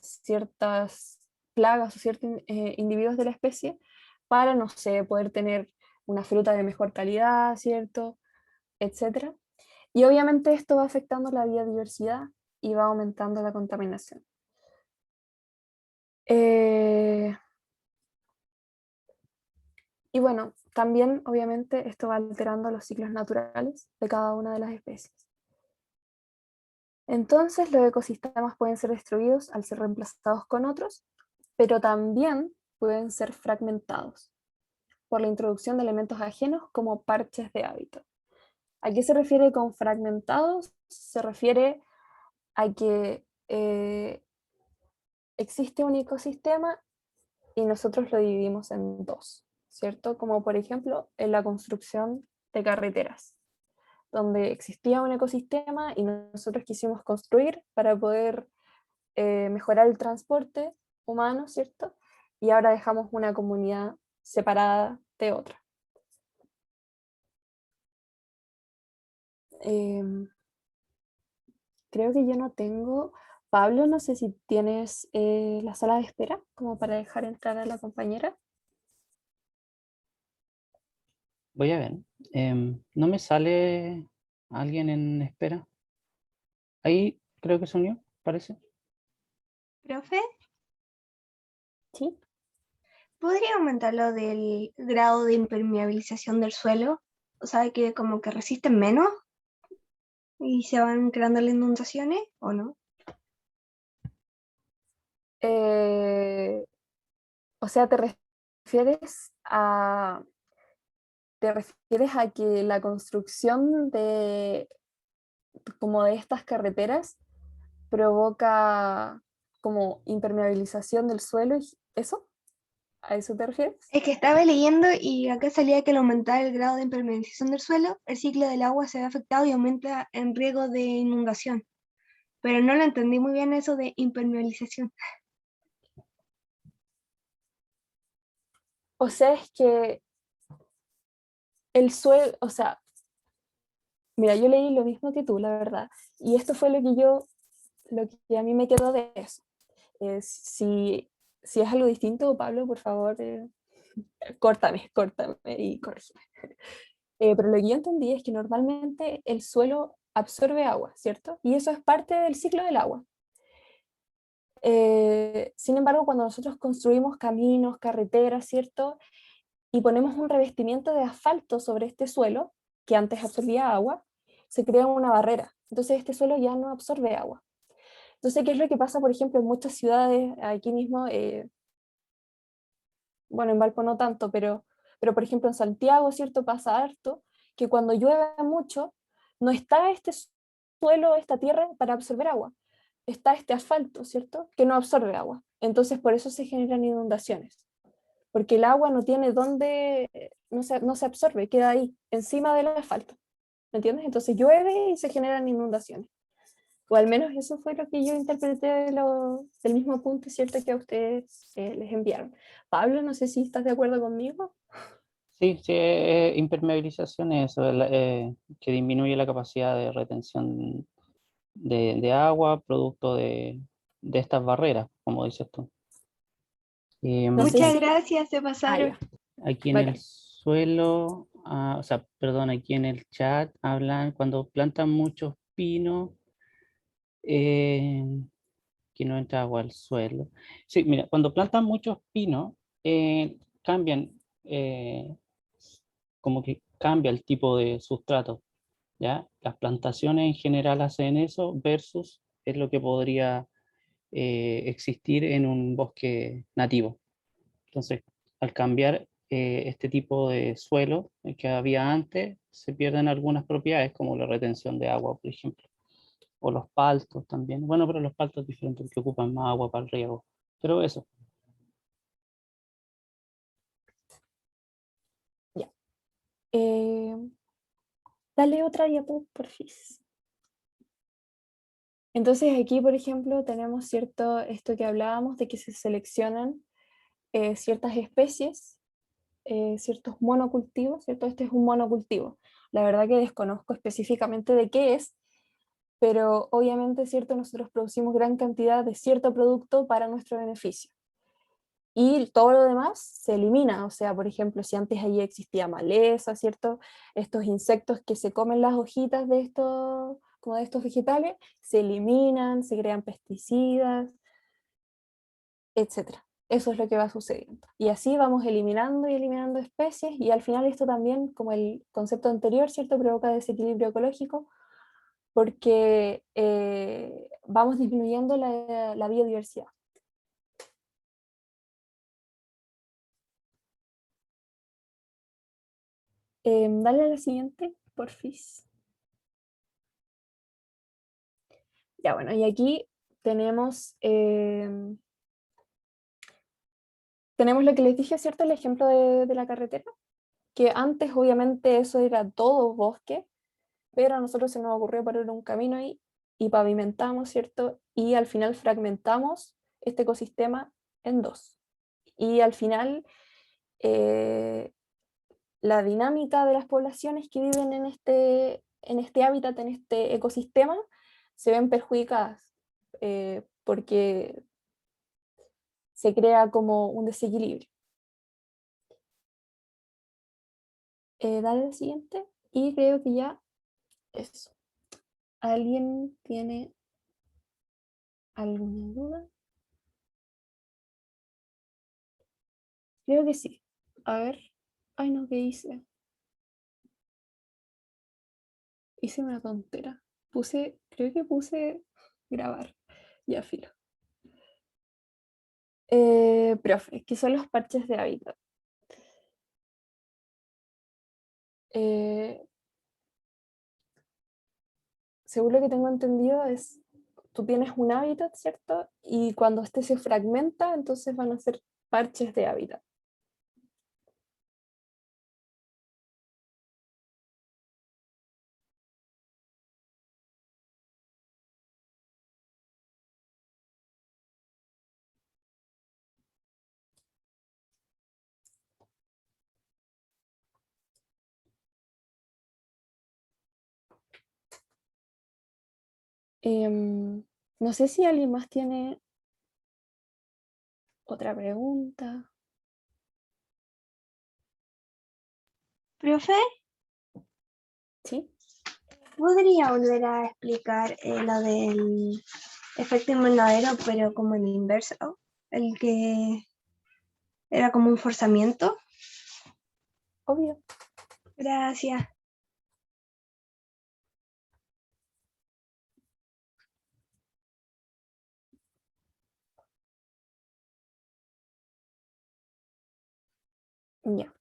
ciertas plagas o ciertos individuos de la especie para, no sé, poder tener una fruta de mejor calidad, ¿cierto? Etcétera. Y obviamente esto va afectando la biodiversidad y va aumentando la contaminación. Eh, y bueno, también obviamente esto va alterando los ciclos naturales de cada una de las especies. Entonces los ecosistemas pueden ser destruidos al ser reemplazados con otros, pero también pueden ser fragmentados por la introducción de elementos ajenos como parches de hábitat. ¿A qué se refiere con fragmentados? Se refiere a que existe un ecosistema y nosotros lo dividimos en dos, ¿cierto? Como por ejemplo en la construcción de carreteras, donde existía un ecosistema y nosotros quisimos construir para poder mejorar el transporte humano, ¿cierto? Y ahora dejamos una comunidad separada de otra. Creo que yo no tengo. Pablo, no sé si tienes la sala de espera como para dejar entrar a la compañera. Voy a ver. ¿No me sale alguien en espera? Ahí creo que se unió, parece. Profe, Sí. ¿podría aumentar lo del grado de impermeabilización del suelo? O sea, que como que resisten menos y se van creando las inundaciones, ¿o no? O sea, te refieres a que la construcción de como de estas carreteras provoca como impermeabilización del suelo y eso. ¿A eso te refieres? Es que estaba leyendo y acá salía que al aumentar el grado de impermeabilización del suelo, el ciclo del agua se ve afectado y aumenta en riesgo de inundación. Pero no lo entendí muy bien eso de impermeabilización. O sea, es que el suelo, o sea, mira, yo leí lo mismo que tú, la verdad, y esto fue lo que a mí me quedó de eso. Si es algo distinto, Pablo, por favor, córtame y corrígeme. Pero lo que yo entendí es que normalmente el suelo absorbe agua, ¿cierto? Y eso es parte del ciclo del agua. Sin embargo, cuando nosotros construimos caminos, carreteras, ¿cierto? Y ponemos un revestimiento de asfalto sobre este suelo, que antes absorbía agua, se crea una barrera. Entonces este suelo ya no absorbe agua. Entonces, ¿qué es lo que pasa, por ejemplo, en muchas ciudades aquí mismo? Bueno, en Valpo no tanto, pero por ejemplo en Santiago, ¿cierto? Pasa harto, que cuando llueve mucho, no está este suelo, esta tierra para absorber agua. Está este asfalto, ¿cierto? Que no absorbe agua. Entonces por eso se generan inundaciones. Porque el agua no tiene dónde, no se absorbe, queda ahí, encima del asfalto. ¿Me entiendes? Entonces llueve y se generan inundaciones. O al menos eso fue lo que yo interpreté del mismo punto, ¿cierto? Que a ustedes les enviaron. Pablo, no sé si estás de acuerdo conmigo. Sí, sí, impermeabilización es eso, que disminuye la capacidad de retención de agua producto de estas barreras, como dices tú. No sé Muchas si... gracias, se Ah, pasaron. ya, Aquí en el bacán. suelo, o sea, perdón, aquí en el chat hablan cuando plantan muchos pinos, eh, que no entra agua al suelo. Sí, mira, cuando plantan muchos pinos, cambian, como que cambia el tipo de sustrato, ¿ya? Las plantaciones en general hacen eso versus es lo que podría existir en un bosque nativo. Entonces, al cambiar este tipo de suelo que había antes, se pierden algunas propiedades como la retención de agua, por ejemplo, o los paltos también. Bueno, pero los paltos es diferente porque ocupan más agua para el riego. Pero eso, Ya. Eh, dale otra diapo, porfis. Entonces aquí, por ejemplo, tenemos esto que hablábamos de que se seleccionan ciertas especies, ciertos monocultivos, ¿cierto? Este es un monocultivo. La verdad que desconozco específicamente de qué es, pero obviamente, ¿cierto? Nosotros producimos gran cantidad de cierto producto para nuestro beneficio. Y todo lo demás se elimina, o sea, por ejemplo, si antes allí existía maleza, ¿cierto? Estos insectos que se comen las hojitas de estos, como de estos vegetales, se eliminan, se crean pesticidas, etcétera. Eso es lo que va sucediendo. Y así vamos eliminando y eliminando especies y al final esto también, como el concepto anterior, ¿cierto? Provoca desequilibrio ecológico porque vamos disminuyendo la biodiversidad. Dale a la siguiente, porfis. Ya, bueno, y aquí tenemos, tenemos lo que les dije, ¿cierto? El ejemplo de la carretera, que antes obviamente eso era todo bosque, pero a nosotros se nos ocurrió poner un camino ahí y pavimentamos, ¿cierto? Y al final fragmentamos este ecosistema en dos. Y al final, la dinámica de las poblaciones que viven en este hábitat, en este ecosistema, se ven perjudicadas, porque se crea como un desequilibrio. Dale el siguiente, y creo que ya eso. ¿Alguien tiene alguna duda? Creo que sí. A ver. Ay, no, ¿qué hice? Hice una tontera. Creo que puse grabar. Ya, filo. Profe, ¿qué son los parches de hábitat? Eh, Según lo que tengo entendido, tú tienes un hábitat, ¿cierto? Y cuando este se fragmenta, entonces van a ser parches de hábitat. No sé si alguien más tiene otra pregunta. Profe, ¿Sí? ¿podría volver a explicar lo del efecto invernadero, pero como en inverso? El que era como un forzamiento. Obvio. Gracias. Ya.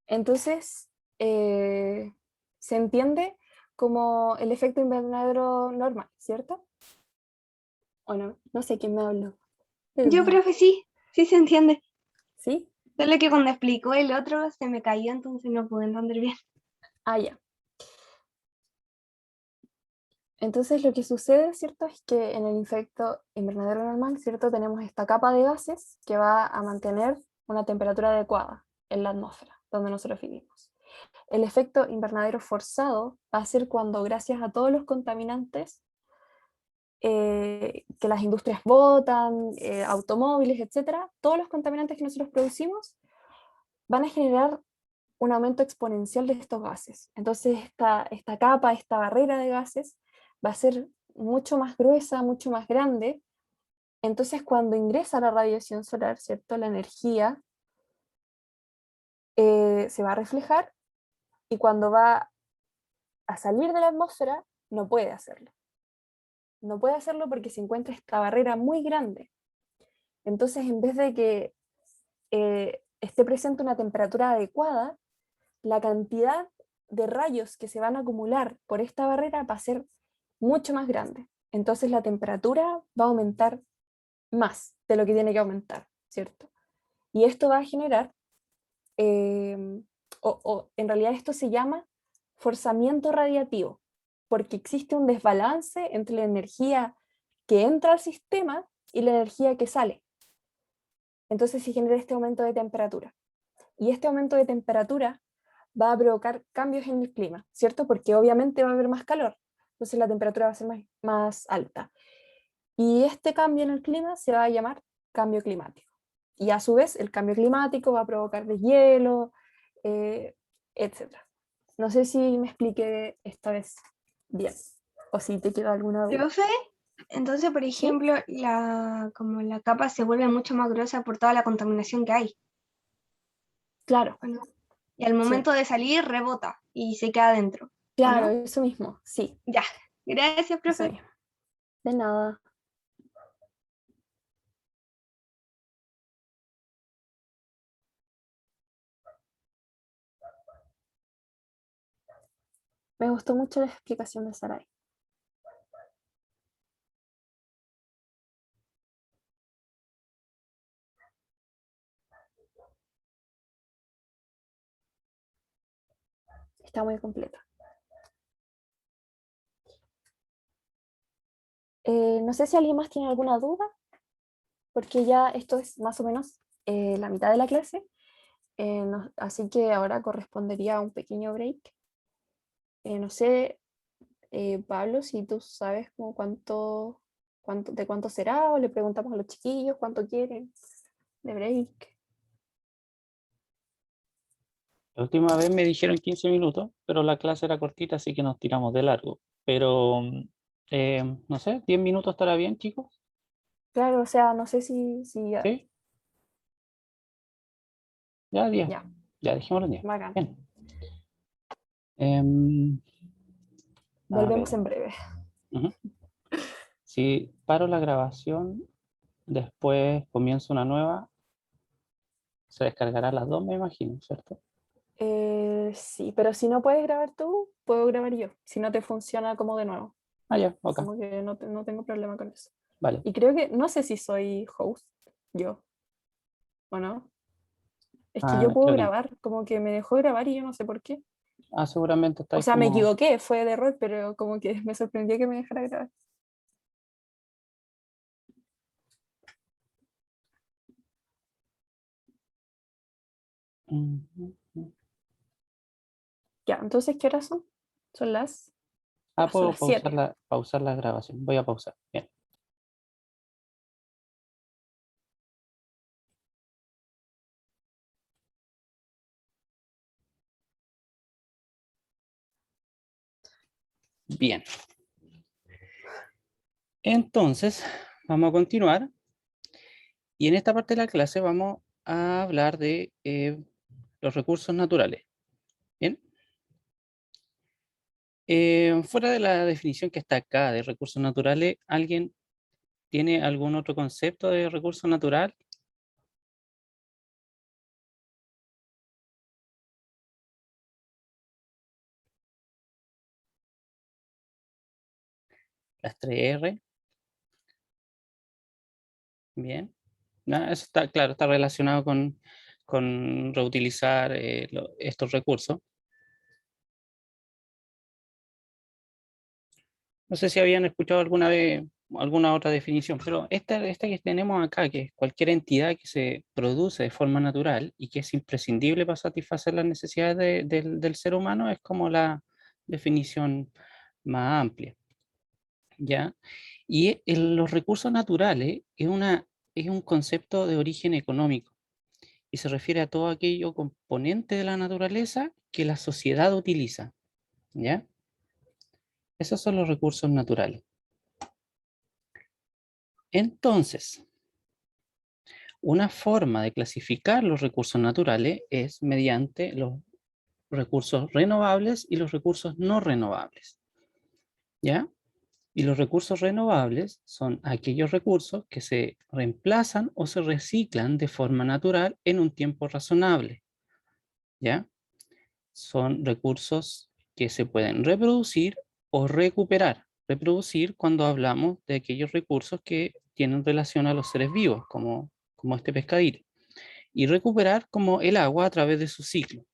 Entonces, se entiende como el efecto invernadero normal, ¿cierto? ¿O no? No sé quién me habló. Yo, Perdón. profe, sí, sí se entiende. ¿Sí? Solo que cuando explicó el otro se me cayó, entonces no pude entender bien. Ah, ya. Entonces lo que sucede, ¿cierto? Es que en el efecto invernadero normal, ¿cierto? Tenemos esta capa de gases que va a mantener una temperatura adecuada en la atmósfera, donde nosotros vivimos. El efecto invernadero forzado va a ser cuando, gracias a todos los contaminantes que las industrias botan, automóviles, etcétera, todos los contaminantes que nosotros producimos van a generar un aumento exponencial de estos gases. Entonces esta capa, esta barrera de gases va a ser mucho más gruesa, mucho más grande. Entonces cuando ingresa la radiación solar, ¿cierto? La energía se va a reflejar, y cuando va a salir de la atmósfera no puede hacerlo. No puede hacerlo porque se encuentra esta barrera muy grande. Entonces, en vez de que esté presente una temperatura adecuada, la cantidad de rayos que se van a acumular por esta barrera va a ser mucho más grande. Entonces la temperatura va a aumentar más de lo que tiene que aumentar, ¿cierto? Y esto va a generar, o en realidad esto se llama forzamiento radiativo, porque existe un desbalance entre la energía que entra al sistema y la energía que sale. Entonces se genera este aumento de temperatura. Y este aumento de temperatura va a provocar cambios en el clima, ¿cierto? Porque obviamente va a haber más calor, entonces la temperatura va a ser más alta. Y este cambio en el clima se va a llamar cambio climático. Y a su vez el cambio climático va a provocar deshielo, etc. No sé si me expliqué esta vez bien, o si te queda alguna duda. Profe, entonces, por ¿Sí? ejemplo, como la capa se vuelve mucho más gruesa por toda la contaminación que hay, Claro, ¿o no? Y al sí, momento de salir rebota y se queda adentro, ¿o claro, no? eso mismo, sí, Ya. Gracias, eso profe. mismo. De nada. Me gustó mucho la explicación de Sarai. Está muy completa. No sé si alguien más tiene alguna duda, porque ya esto es más o menos la mitad de la clase, así que ahora correspondería un pequeño break. No sé, Pablo, si tú sabes como de cuánto será, o le preguntamos a los chiquillos cuánto quieren de break. La última vez me dijeron 15 minutos, pero la clase era cortita, así que nos tiramos de largo. Pero, no sé, 10 minutos estará bien, chicos. Claro, o sea, no sé si ya, ¿Sí? Ya 10. ya, Ya dijimos los 10. bacán. Bien. Em, a ver. Volvemos en breve. Ujú. Si paro la grabación, después comienzo una nueva, se descargará las dos, me imagino, ¿cierto? Sí, pero si no puedes grabar tú, puedo grabar yo. Si no te funciona como de nuevo. Ah, ya, ok. Como que no tengo problema con eso. Vale. Y creo que, no sé si soy host, yo, o no. Es que yo Ah, puedo creo que no. grabar, como que me dejó grabar y yo no sé por qué. Ah, seguramente O estáis sea, me como... equivoqué, fue de error, pero como que me sorprendió que me dejara grabar. Ujú. Ya, entonces, ¿qué horas son? Son Ah, son puedo las 7. pausar la grabación. Voy a pausar. Bien. Bien. Entonces, vamos a continuar. Y en esta parte de la clase vamos a hablar de los recursos naturales. Bien. Fuera de la definición que está acá de recursos naturales, ¿alguien tiene algún otro concepto de recurso natural? Las 3R. Bien. Eso está claro, está relacionado con reutilizar estos recursos. No sé si habían escuchado alguna vez alguna otra definición, pero esta que tenemos acá, que es cualquier entidad que se produce de forma natural y que es imprescindible para satisfacer las necesidades del ser humano, es como la definición más amplia, ¿ya? Y los recursos naturales es un concepto de origen económico y se refiere a todo aquello componente de la naturaleza que la sociedad utiliza, ¿ya? Esos son los recursos naturales. Entonces, una forma de clasificar los recursos naturales es mediante los recursos renovables y los recursos no renovables, ¿ya? Y los recursos renovables son aquellos recursos que se reemplazan o se reciclan de forma natural en un tiempo razonable, ¿ya? Son recursos que se pueden reproducir o recuperar. Reproducir cuando hablamos de aquellos recursos que tienen relación a los seres vivos, como este pescadito. Y recuperar como el agua a través de su ciclo.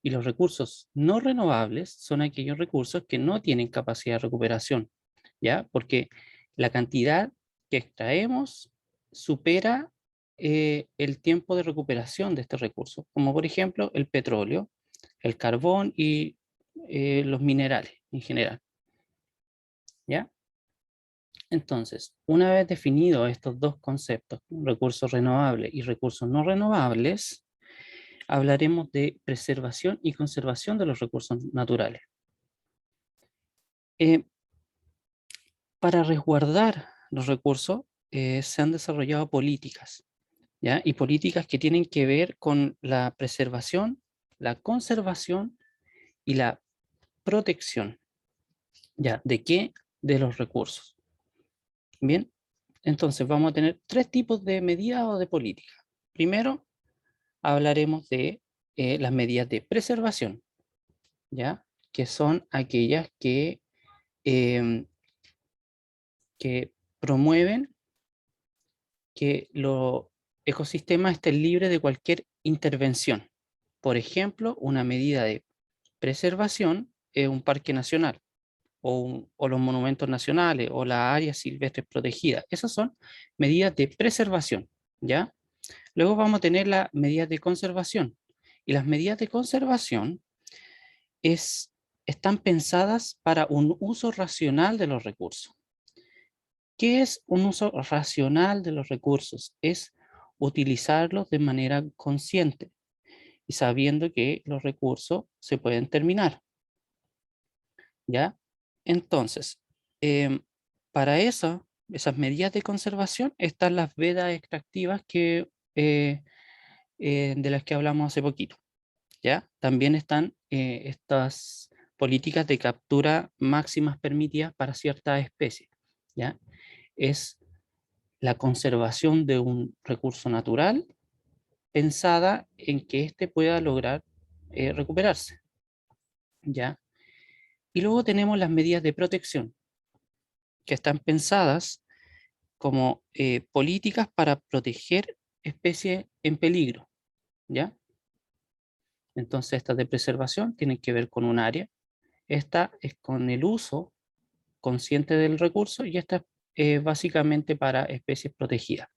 Y los recursos no renovables son aquellos recursos que no tienen capacidad de recuperación, ¿ya? Porque la cantidad que extraemos supera el tiempo de recuperación de este recurso, como por ejemplo el petróleo, el carbón y los minerales en general, ¿ya? Entonces, una vez definidos estos dos conceptos, recursos renovables y recursos no renovables, hablaremos de preservación y conservación de los recursos naturales. Eh, para resguardar los recursos se han desarrollado políticas, ¿ya? Y políticas que tienen que ver con la preservación, la conservación y la protección, ¿ya? ¿De qué? De los recursos. Bien, entonces vamos a tener tres tipos de medidas o de políticas. Primero, hablaremos de las medidas de preservación, ¿ya? Que son aquellas em, que promueven que los ecosistemas estén libres de cualquier intervención. Por ejemplo, una medida de preservación es un parque nacional, o los monumentos nacionales, o las áreas silvestres protegidas. Esas son medidas de preservación, ¿ya? Luego vamos a tener las medidas de conservación. Y las medidas de conservación están pensadas para un uso racional de los recursos. ¿Qué es un uso racional de los recursos? Es utilizarlos de manera consciente y sabiendo que los recursos se pueden terminar, ¿ya? Entonces, para eso, esas medidas de conservación están las vedas extractivas de las que hablamos hace poquito, ¿ya? También están estas políticas de captura máximas permitidas para ciertas especies, ¿ya? Es la conservación de un recurso natural pensada en que éste pueda lograr recuperarse, ¿ya? Y luego tenemos las medidas de protección, que están pensadas como políticas para proteger especies en peligro, ¿ya? Entonces estas de preservación tienen que ver con un área, esta es con el uso consciente del recurso y esta es básicamente para especies protegidas.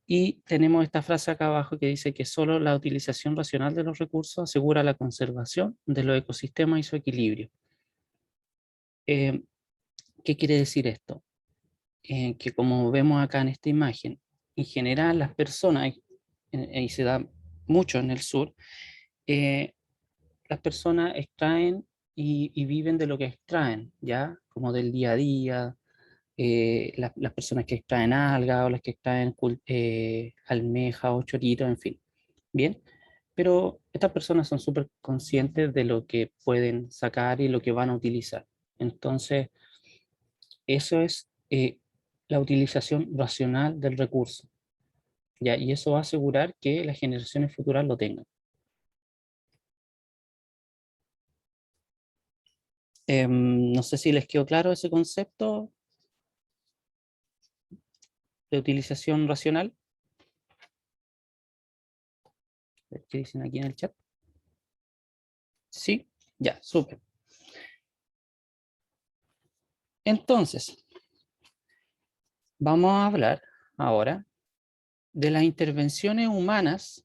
Y tenemos esta frase acá abajo que dice que solo la utilización racional de los recursos asegura la conservación de los ecosistemas y su equilibrio. ¿Qué quiere decir esto? Que como vemos acá en esta imagen, en general las personas, y se da mucho en el sur, las personas extraen y viven de lo que extraen, ¿ya? Como del día a día, las personas que extraen algas o las que extraen almejas o choritos, en fin. Bien, pero estas personas son súper conscientes de lo que pueden sacar y lo que van a utilizar. Entonces, eso es la utilización racional del recurso, ¿ya? Y eso va a asegurar que las generaciones futuras lo tengan. No sé si les quedó claro ese concepto de utilización racional. ¿Qué dicen aquí en el chat? Sí, ya, súper. Entonces, vamos a hablar ahora de las intervenciones humanas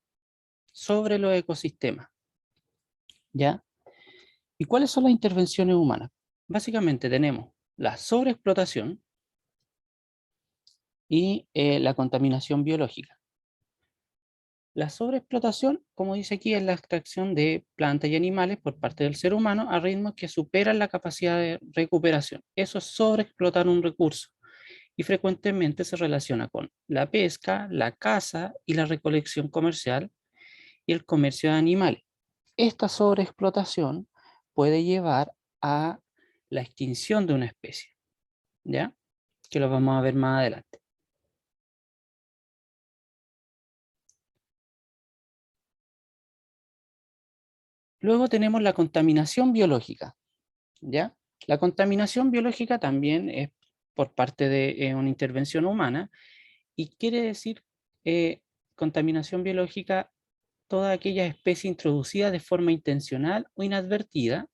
sobre los ecosistemas, ¿ya? ¿Y cuáles son las intervenciones humanas? Básicamente tenemos la sobreexplotación y la contaminación biológica. La sobreexplotación, como dice aquí, es la extracción de plantas y animales por parte del ser humano a ritmos que superan la capacidad de recuperación. Eso es sobreexplotar un recurso y frecuentemente se relaciona con la pesca, la caza y la recolección comercial y el comercio de animales. Esta sobreexplotación puede llevar a la extinción de una especie, ¿ya? Que lo vamos a ver más adelante. Luego tenemos la contaminación biológica, ¿ya? La contaminación biológica también es por parte de una intervención humana y quiere decir contaminación biológica toda aquella especie introducida de forma intencional o inadvertida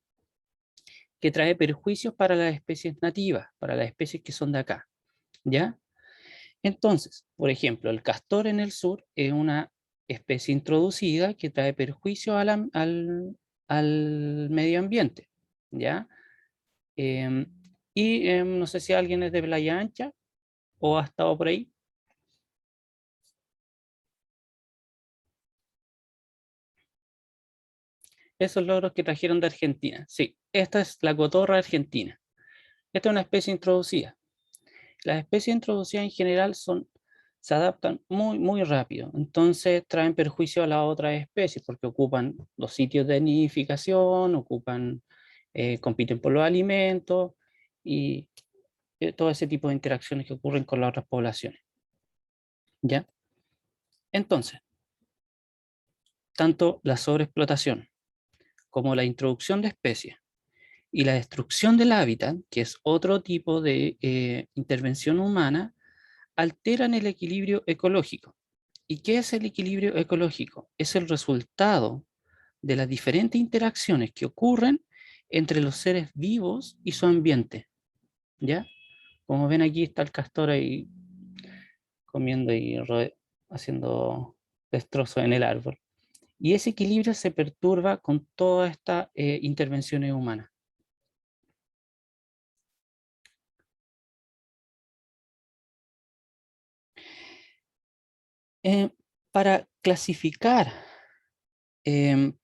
que trae perjuicios para las especies nativas, para las especies que son de acá, ¿ya? Entonces, por ejemplo, el castor en el sur es una especie introducida que trae perjuicios al medio ambiente, ¿ya? Em, no sé si alguien es de Playa Ancha o ha estado por ahí. Esos logros que trajeron de Argentina. Sí, esta es la cotorra argentina. Esta es una especie introducida. Las especies introducidas en general se adaptan muy rápido. Entonces traen perjuicio a las otras especies porque ocupan los sitios de nidificación, compiten por los alimentos y todo ese tipo de interacciones que ocurren con las otras poblaciones. ¿Ya? Entonces, tanto la sobreexplotación como la introducción de especies y la destrucción del hábitat, que es otro tipo de intervención humana, alteran el equilibrio ecológico. ¿Y qué es el equilibrio ecológico? Es el resultado de las diferentes interacciones que ocurren entre los seres vivos y su ambiente, ¿ya? Como ven, aquí está el castor ahí comiendo y haciendo destrozos en el árbol. Y ese equilibrio se perturba con todas estas intervenciones humanas. Para clasificar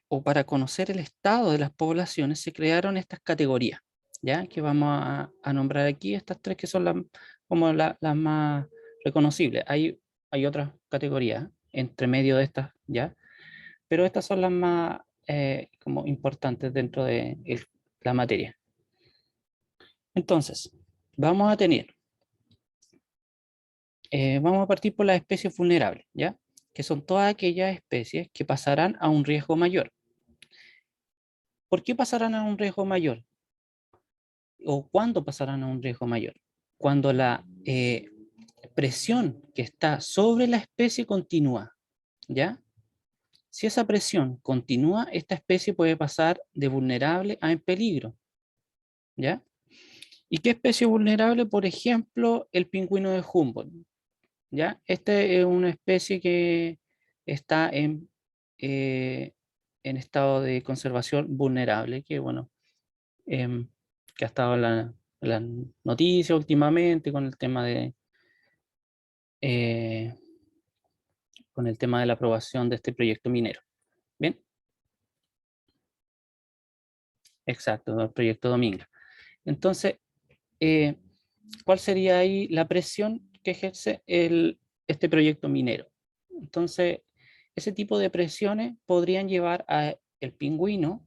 o para conocer el estado de las poblaciones se crearon estas categorías, ¿ya? Que vamos a nombrar aquí, estas tres que son como las más reconocibles. Hay otras categorías entre medio de estas, ¿ya? Pero estas son las más como importantes dentro de la materia. Entonces, vamos a tener, vamos a partir por las especies vulnerables, ¿ya? Que son todas aquellas especies que pasarán a un riesgo mayor. ¿Por qué pasarán a un riesgo mayor? ¿O cuándo pasarán a un riesgo mayor? Cuando la presión que está sobre la especie continúa, ¿ya? Si esa presión continúa, esta especie puede pasar de vulnerable a en peligro, ¿ya? ¿Y qué especie vulnerable? Por ejemplo, el pingüino de Humboldt, ¿ya? Esta es una especie que está en estado de conservación vulnerable, que bueno, que ha estado en la noticia últimamente con el tema de la aprobación de este proyecto minero. ¿Bien? Exacto, el proyecto Dominga. Entonces, ¿cuál sería ahí la presión que ejerce este proyecto minero? Entonces, ese tipo de presiones podrían llevar al pingüino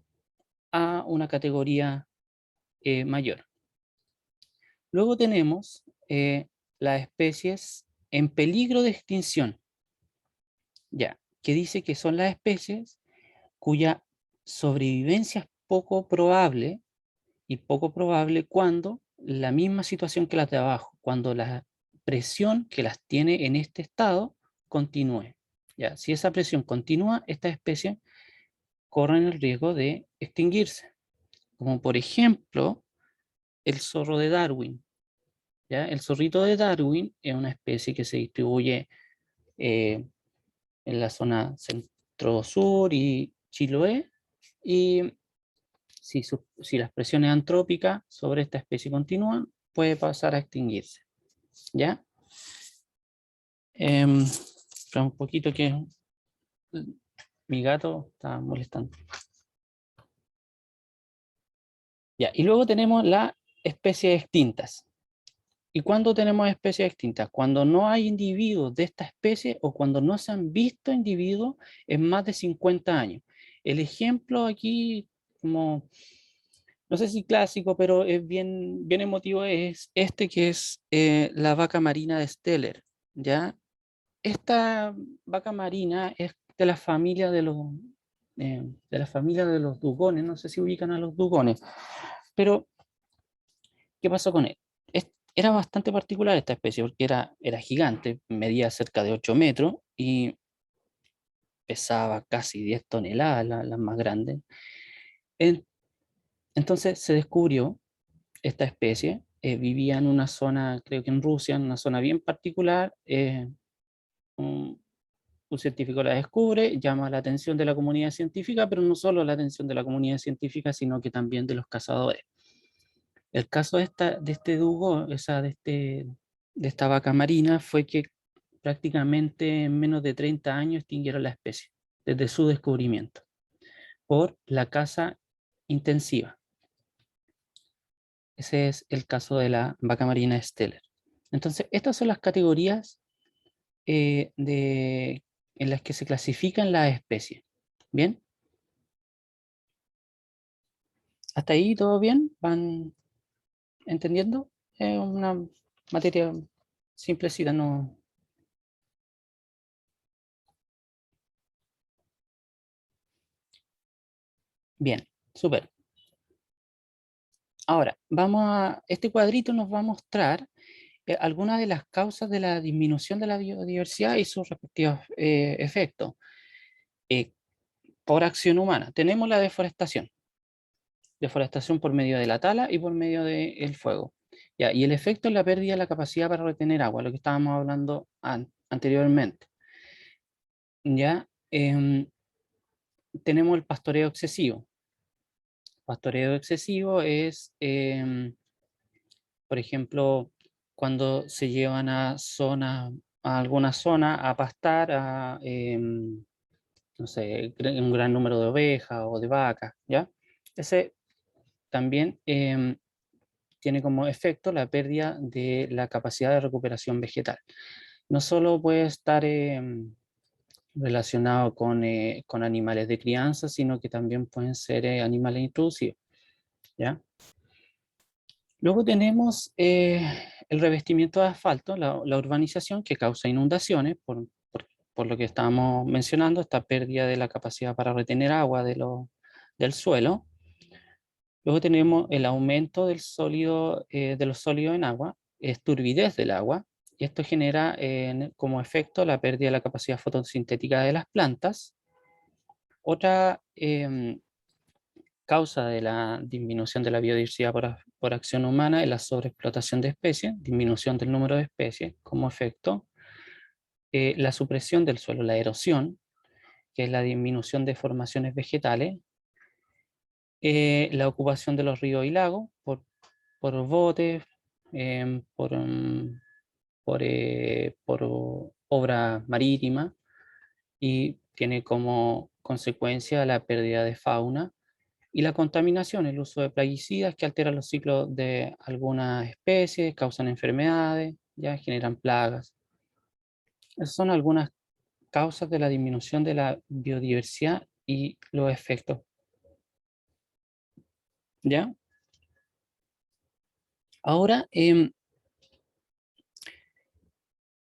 a una categoría mayor. Luego tenemos las especies en peligro de extinción, ya, que dice que son las especies cuya sobrevivencia es poco probable, y poco probable cuando la misma situación que las de abajo, cuando la presión que las tiene en este estado continúe. Ya, si esa presión continúa, estas especies corren el riesgo de extinguirse, como por ejemplo el zorro de Darwin. ¿Ya? El zorrito de Darwin es una especie que se distribuye en la zona centro-sur y Chiloé, y si las presiones antrópicas sobre esta especie continúan, puede pasar a extinguirse. ¿Ya? Espera un poquito que mi gato está molestando. Ya, y luego tenemos las especies extintas. ¿Y cuándo tenemos especies extintas? Cuando no hay individuos de esta especie o cuando no se han visto individuos en más de 50 años. El ejemplo aquí, como no sé si clásico, pero es bien emotivo, es este que es la vaca marina de Steller, ¿ya? Esta vaca marina es de la familia de los dugones, no sé si ubican a los dugones, pero ¿qué pasó con él? Era bastante particular esta especie porque era gigante, medía cerca de 8 metros y pesaba casi 10 toneladas, las más grandes. Entonces se descubrió esta especie, vivía en una zona, creo que en Rusia, en una zona bien particular. Un científico la descubre, llama la atención de la comunidad científica, pero no solo la atención de la comunidad científica, sino que también de los cazadores. El caso de este dugong, de esta vaca marina, fue que prácticamente en menos de 30 años extinguieron la especie, desde su descubrimiento, por la caza intensiva. Ese es el caso de la vaca marina Steller. Entonces, estas son las categorías en las que se clasifican las especies. ¿Bien? ¿Hasta ahí todo bien? ¿Van entendiendo? Es una materia simplecita, no. Bien, súper. Ahora, este cuadrito nos va a mostrar algunas de las causas de la disminución de la biodiversidad y sus respectivos efectos. por acción humana. Tenemos la deforestación. Deforestación por medio de la tala y por medio del fuego. Ya, y el efecto es la pérdida de la capacidad para retener agua, lo que estábamos hablando anteriormente. Ya, tenemos el pastoreo excesivo. Pastoreo excesivo es, por ejemplo, cuando se llevan a alguna zona a pastar no sé, un gran número de ovejas o de vacas, ¿ya? Ese también tiene como efecto la pérdida de la capacidad de recuperación vegetal. No solo puede estar relacionado con animales de crianza, sino que también pueden ser animales introducidos, ¿ya? Luego tenemos el revestimiento de asfalto, la urbanización que causa inundaciones, por lo que estábamos mencionando, esta pérdida de la capacidad para retener agua del suelo. Luego tenemos el aumento del sólido, de los sólidos en agua, es turbidez del agua, y esto genera como efecto la pérdida de la capacidad fotosintética de las plantas. Otra causa de la disminución de la biodiversidad por acción humana es la sobreexplotación de especies, disminución del número de especies como efecto, la supresión del suelo, la erosión, que es la disminución de formaciones vegetales, la ocupación de los ríos y lagos por botes, por obra marítima, y tiene como consecuencia la pérdida de fauna y la contaminación, el uso de plaguicidas que alteran los ciclos de algunas especies, causan enfermedades, ya generan plagas. Esas son algunas causas de la disminución de la biodiversidad y los efectos. ¿Ya? Ahora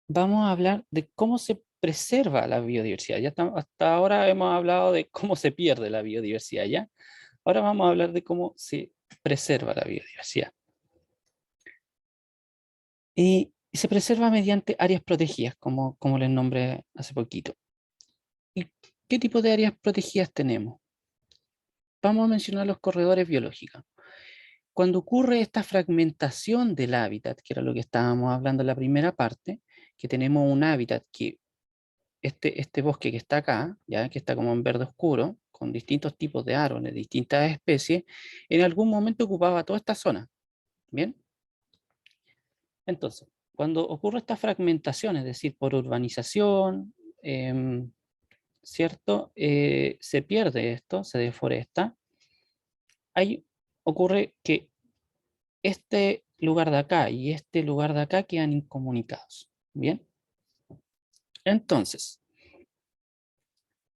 vamos a hablar de cómo se preserva la biodiversidad. Hasta ahora hemos hablado de cómo se pierde la biodiversidad, ¿ya? Ahora vamos a hablar de cómo se preserva la biodiversidad. Y se preserva mediante áreas protegidas, como les nombré hace poquito. ¿Y qué tipo de áreas protegidas tenemos? Vamos a mencionar los corredores biológicos. Cuando ocurre esta fragmentación del hábitat, que era lo que estábamos hablando en la primera parte, que tenemos un hábitat que este bosque que está acá, ya que está como en verde oscuro, con distintos tipos de árboles, distintas especies, en algún momento ocupaba toda esta zona. ¿Bien? Entonces, cuando ocurre esta fragmentación, es decir, por urbanización, ¿cierto? Se pierde esto, se deforesta. Ahí ocurre que este lugar de acá y este lugar de acá quedan incomunicados. ¿Bien? Entonces,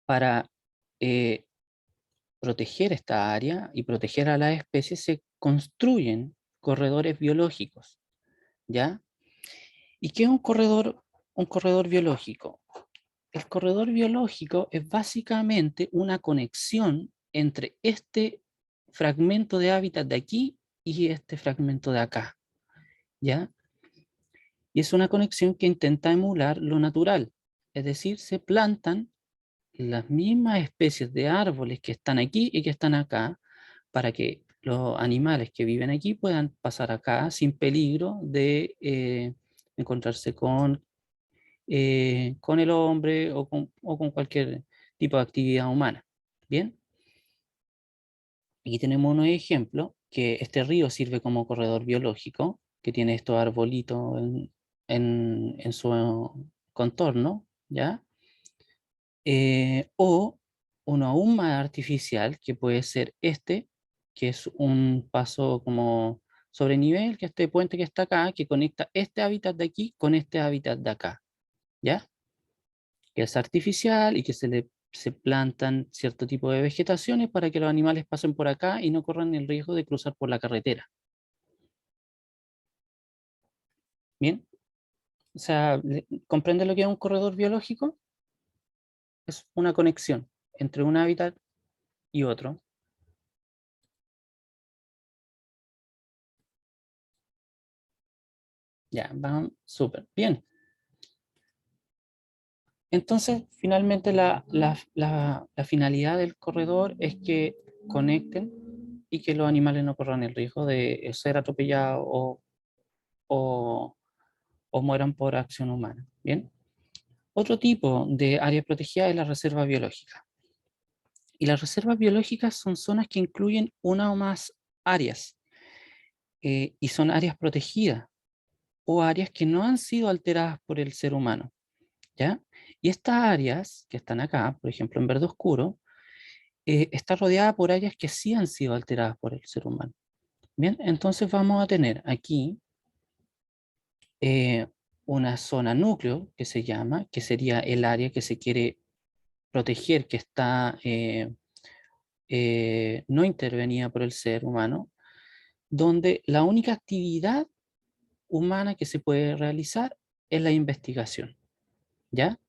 para proteger esta área y proteger a las especies, se construyen corredores biológicos, ¿ya? ¿Y qué es un corredor biológico? El corredor biológico es básicamente una conexión entre este fragmento de hábitat de aquí y este fragmento de acá, ¿ya? Y es una conexión que intenta emular lo natural, es decir, se plantan las mismas especies de árboles que están aquí y que están acá, para que los animales que viven aquí puedan pasar acá sin peligro de encontrarse con el hombre o con cualquier tipo de actividad humana. Bien, aquí tenemos unos ejemplos, que este río sirve como corredor biológico, que tiene estos arbolitos en su contorno, ¿ya? O uno aún más artificial, que puede ser este, que es un paso como sobre nivel, que este puente que está acá, que conecta este hábitat de aquí con este hábitat de acá, ¿ya? Que es artificial y que se plantan cierto tipo de vegetaciones para que los animales pasen por acá y no corran el riesgo de cruzar por la carretera. ¿Bien? O sea, ¿comprende lo que es un corredor biológico? Es una conexión entre un hábitat y otro. Ya, van súper bien. Entonces, finalmente la finalidad del corredor es que conecten y que los animales no corran el riesgo de ser atropellados o mueran por acción humana. ¿Bien? Otro tipo de área protegida es la reserva biológica. Y las reservas biológicas son zonas que incluyen una o más áreas y son áreas protegidas o áreas que no han sido alteradas por el ser humano. ¿Ya? Y estas áreas que están acá, por ejemplo en verde oscuro, está rodeada por áreas que sí han sido alteradas por el ser humano. Bien, entonces vamos a tener aquí una zona núcleo que se llama, que sería el área que se quiere proteger, que está no intervenida por el ser humano, donde la única actividad humana que se puede realizar es la investigación. ¿Ya?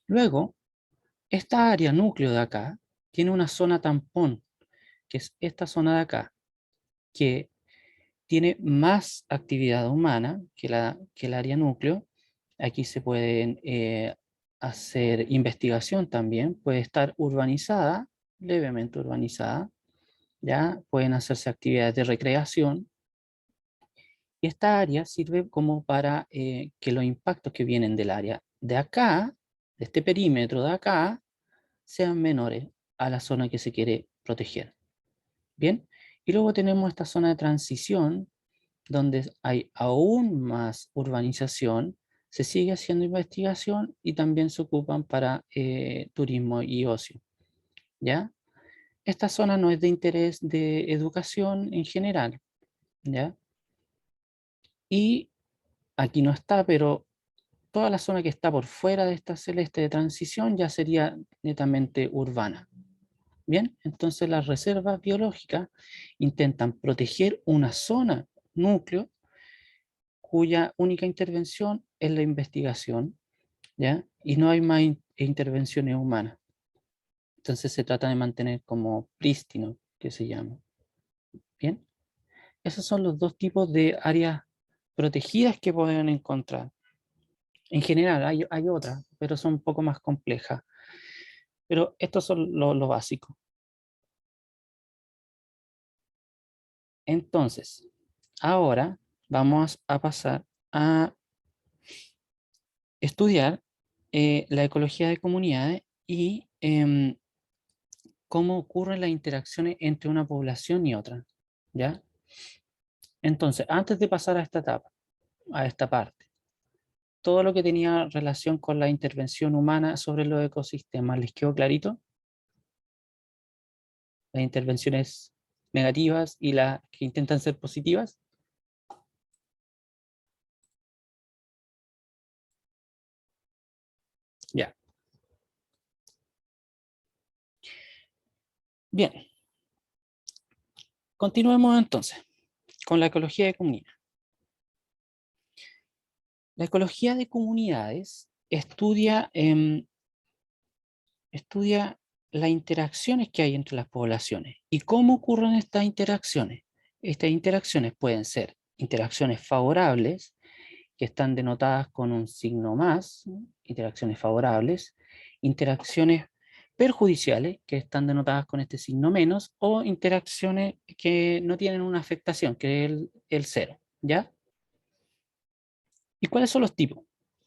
Luego, esta área núcleo de acá tiene una zona tampón, que es esta zona de acá, que tiene más actividad humana que el área núcleo. Aquí se pueden hacer investigación también, puede estar urbanizada, levemente urbanizada, ya pueden hacerse actividades de recreación. Y esta área sirve como para que los impactos que vienen del área de acá, de este perímetro de acá, sean menores a la zona que se quiere proteger. Bien, y luego tenemos esta zona de transición, donde hay aún más urbanización, se sigue haciendo investigación y también se ocupan para turismo y ocio. ¿Ya? Esta zona no es de interés de educación en general. ¿Ya? Y aquí no está, pero toda la zona que está por fuera de esta celeste de transición ya sería netamente urbana. Bien, entonces las reservas biológicas intentan proteger una zona núcleo cuya única intervención es la investigación, ¿ya? Y no hay más intervenciones humanas. Entonces se trata de mantener como prístino, que se llama. Bien, esos son los dos tipos de áreas protegidas que pueden encontrar. En general hay otras, pero son un poco más complejas. Pero estos son lo básico. Entonces, ahora vamos a pasar a estudiar la ecología de comunidades y cómo ocurren las interacciones entre una población y otra. ¿Ya? Entonces, antes de pasar a esta etapa, a esta parte, todo lo que tenía relación con la intervención humana sobre los ecosistemas, ¿les quedó clarito? Las intervenciones negativas y las que intentan ser positivas. Ya. Bien. Continuemos entonces con la ecología de comunidades. La ecología de comunidades estudia las interacciones que hay entre las poblaciones y cómo ocurren estas interacciones. Estas interacciones pueden ser interacciones favorables, que están denotadas con un signo más, interacciones favorables, interacciones perjudiciales, que están denotadas con este signo menos, o interacciones que no tienen una afectación, que es el cero, ¿ya? ¿Y cuáles son los tipos?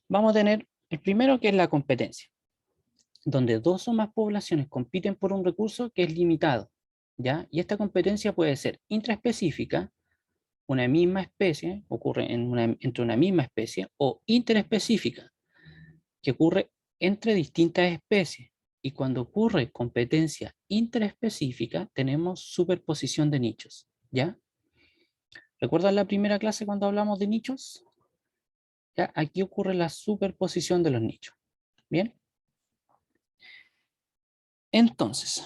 Vamos a tener el primero, que es la competencia, donde dos o más poblaciones compiten por un recurso que es limitado, ¿ya? Y esta competencia puede ser intraespecífica, una misma especie, ocurre entre una misma especie, o interespecífica, que ocurre entre distintas especies. Y cuando ocurre competencia interespecífica, tenemos superposición de nichos, ¿ya? ¿Recuerdan la primera clase cuando hablamos de nichos? ¿Ya? Aquí ocurre la superposición de los nichos, ¿bien? Entonces,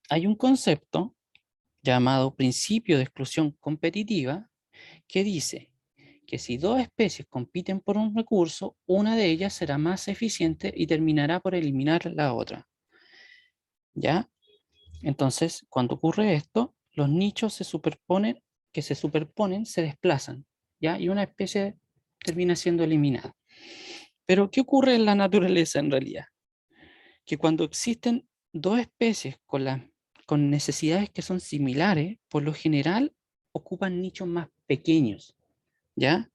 hay un concepto llamado principio de exclusión competitiva que dice que si dos especies compiten por un recurso, una de ellas será más eficiente y terminará por eliminar la otra. ¿Ya? Entonces, cuando ocurre esto, los nichos se superponen, se desplazan, ¿ya? Y una especie termina siendo eliminada. Pero, ¿qué ocurre en la naturaleza en realidad? Que cuando existen dos especies con necesidades que son similares, por lo general ocupan nichos más pequeños, ¿ya?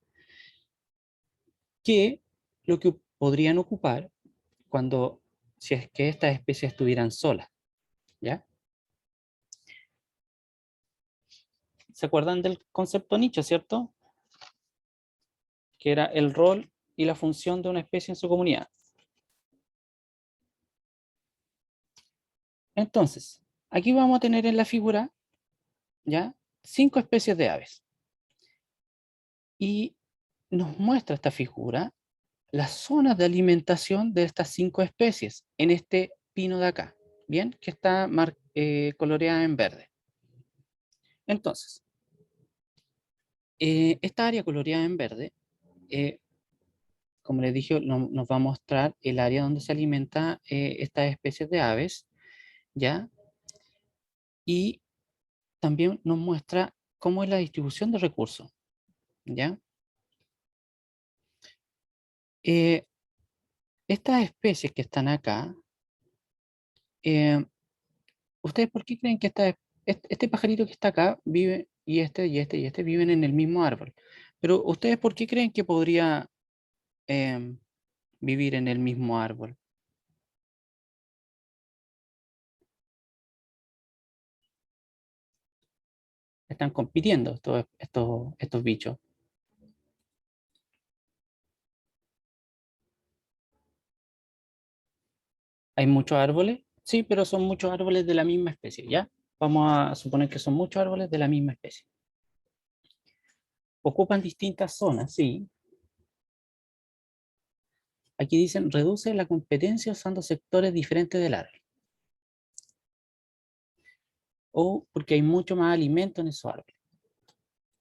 Que lo que podrían ocupar si es que estas especies estuvieran solas, ¿ya? ¿Se acuerdan del concepto nicho, cierto? Que era el rol y la función de una especie en su comunidad. Entonces, aquí vamos a tener en la figura, ¿ya? 5 especies de aves. Y nos muestra esta figura las zonas de alimentación de estas 5 especies en este pino de acá, ¿bien? Que está coloreada en verde. Entonces, esta área coloreada en verde, como les dije, nos va a mostrar el área donde se alimenta estas especies de aves, ¿ya? Y también nos muestra cómo es la distribución de recursos, ¿ya? Estas especies que están acá, ¿ustedes por qué creen que este pajarito que está acá vive, y este viven en el mismo árbol? Pero ¿ustedes por qué creen que podría vivir en el mismo árbol? Están compitiendo estos bichos. ¿Hay muchos árboles? Sí, pero son muchos árboles de la misma especie, ¿ya? Vamos a suponer que son muchos árboles de la misma especie. Ocupan distintas zonas, sí. Aquí dicen, reduce la competencia usando sectores diferentes del árbol. O porque hay mucho más alimento en esos árboles.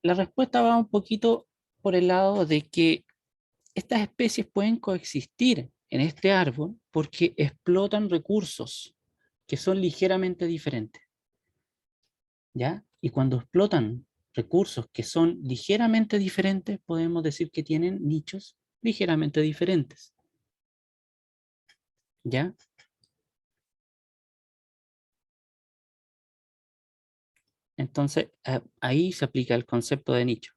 La respuesta va un poquito por el lado de que estas especies pueden coexistir en este árbol porque explotan recursos que son ligeramente diferentes, ¿ya? Y cuando explotan recursos que son ligeramente diferentes, podemos decir que tienen nichos ligeramente diferentes, ¿ya? Entonces, ahí se aplica el concepto de nicho.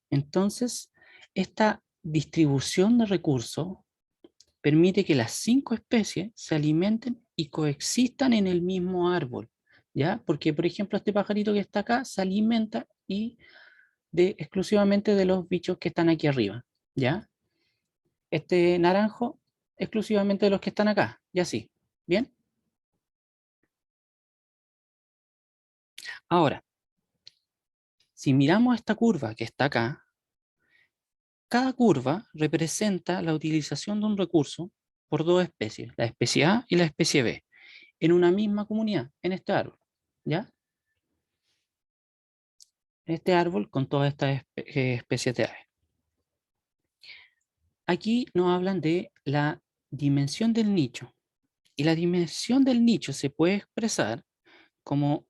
Entonces, esta distribución de recursos permite que las 5 especies se alimenten y coexistan en el mismo árbol, ¿ya? Porque, por ejemplo, este pajarito que está acá se alimenta exclusivamente de los bichos que están aquí arriba, ¿ya? Este naranjo, exclusivamente de los que están acá, y así, ¿bien? Ahora, si miramos esta curva que está acá, cada curva representa la utilización de un recurso por dos especies, la especie A y la especie B, en una misma comunidad, en este árbol, ¿ya? En este árbol con todas estas especies de aves. Aquí nos hablan de la dimensión del nicho, y la dimensión del nicho se puede expresar como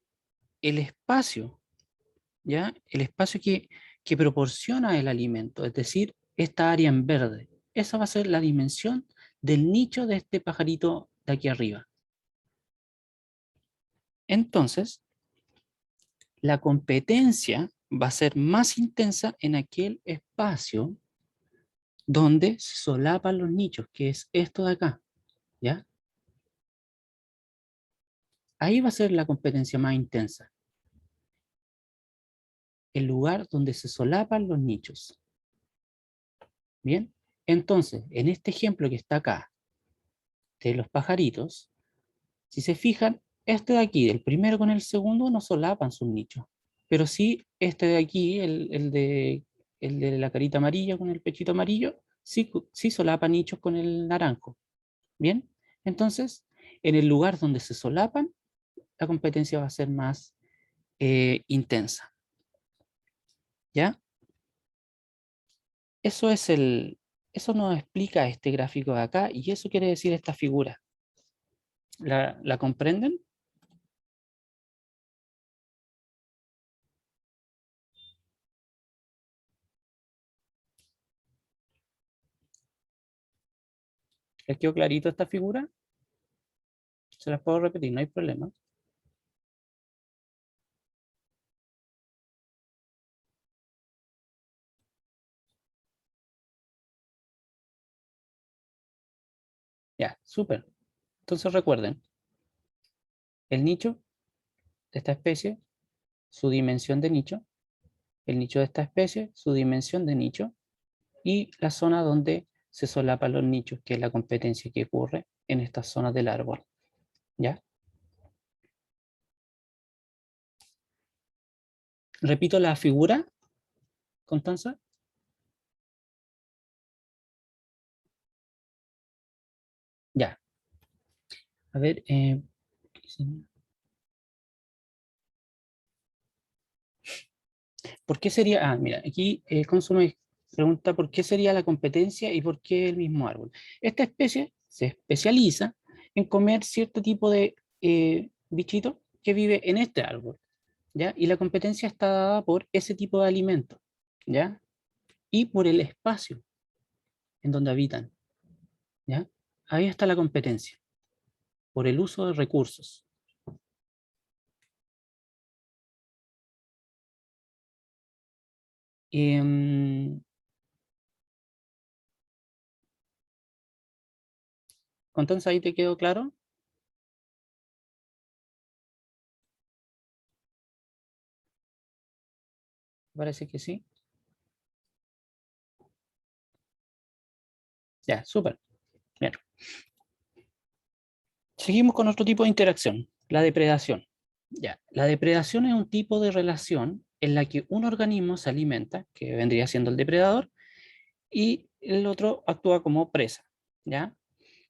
el espacio, ¿ya? El espacio que proporciona el alimento, es decir, esta área en verde. Esa va a ser la dimensión del nicho de este pajarito de aquí arriba. Entonces, la competencia va a ser más intensa en aquel espacio donde se solapan los nichos, que es esto de acá, ¿ya? Ahí va a ser la competencia más intensa. El lugar donde se solapan los nichos. Bien, entonces, en este ejemplo que está acá, de los pajaritos, si se fijan, este de aquí, el primero con el segundo, no solapan sus nichos. Pero sí, este de aquí, el de la carita amarilla con el pechito amarillo, sí solapa nichos con el naranjo. Bien, entonces, en el lugar donde se solapan, la competencia va a ser más intensa. ¿Ya? Eso nos explica este gráfico de acá y eso quiere decir esta figura. ¿La comprenden? ¿Les quedó clarito esta figura? Se las puedo repetir, no hay problema. Ya, súper. Entonces recuerden, el nicho de esta especie, su dimensión de nicho, el nicho de esta especie, su dimensión de nicho, y la zona donde se solapan los nichos, que es la competencia que ocurre en estas zonas del árbol. ¿Ya? Repito la figura, Constanza. Ya. A ver, ¿por qué sería? Ah, mira, aquí Consumo pregunta por qué sería la competencia y por qué el mismo árbol. Esta especie se especializa en comer cierto tipo de bichito que vive en este árbol, ¿ya? Y la competencia está dada por ese tipo de alimento, ¿ya? Y por el espacio en donde habitan, ¿ya? Ahí está la competencia, por el uso de recursos. Entonces, ¿ahí te quedó claro? Parece que sí. Ya, súper. Bien. Seguimos con otro tipo de interacción, la depredación. Ya, la depredación es un tipo de relación en la que un organismo se alimenta, que vendría siendo el depredador, y el otro actúa como presa. ¿Ya?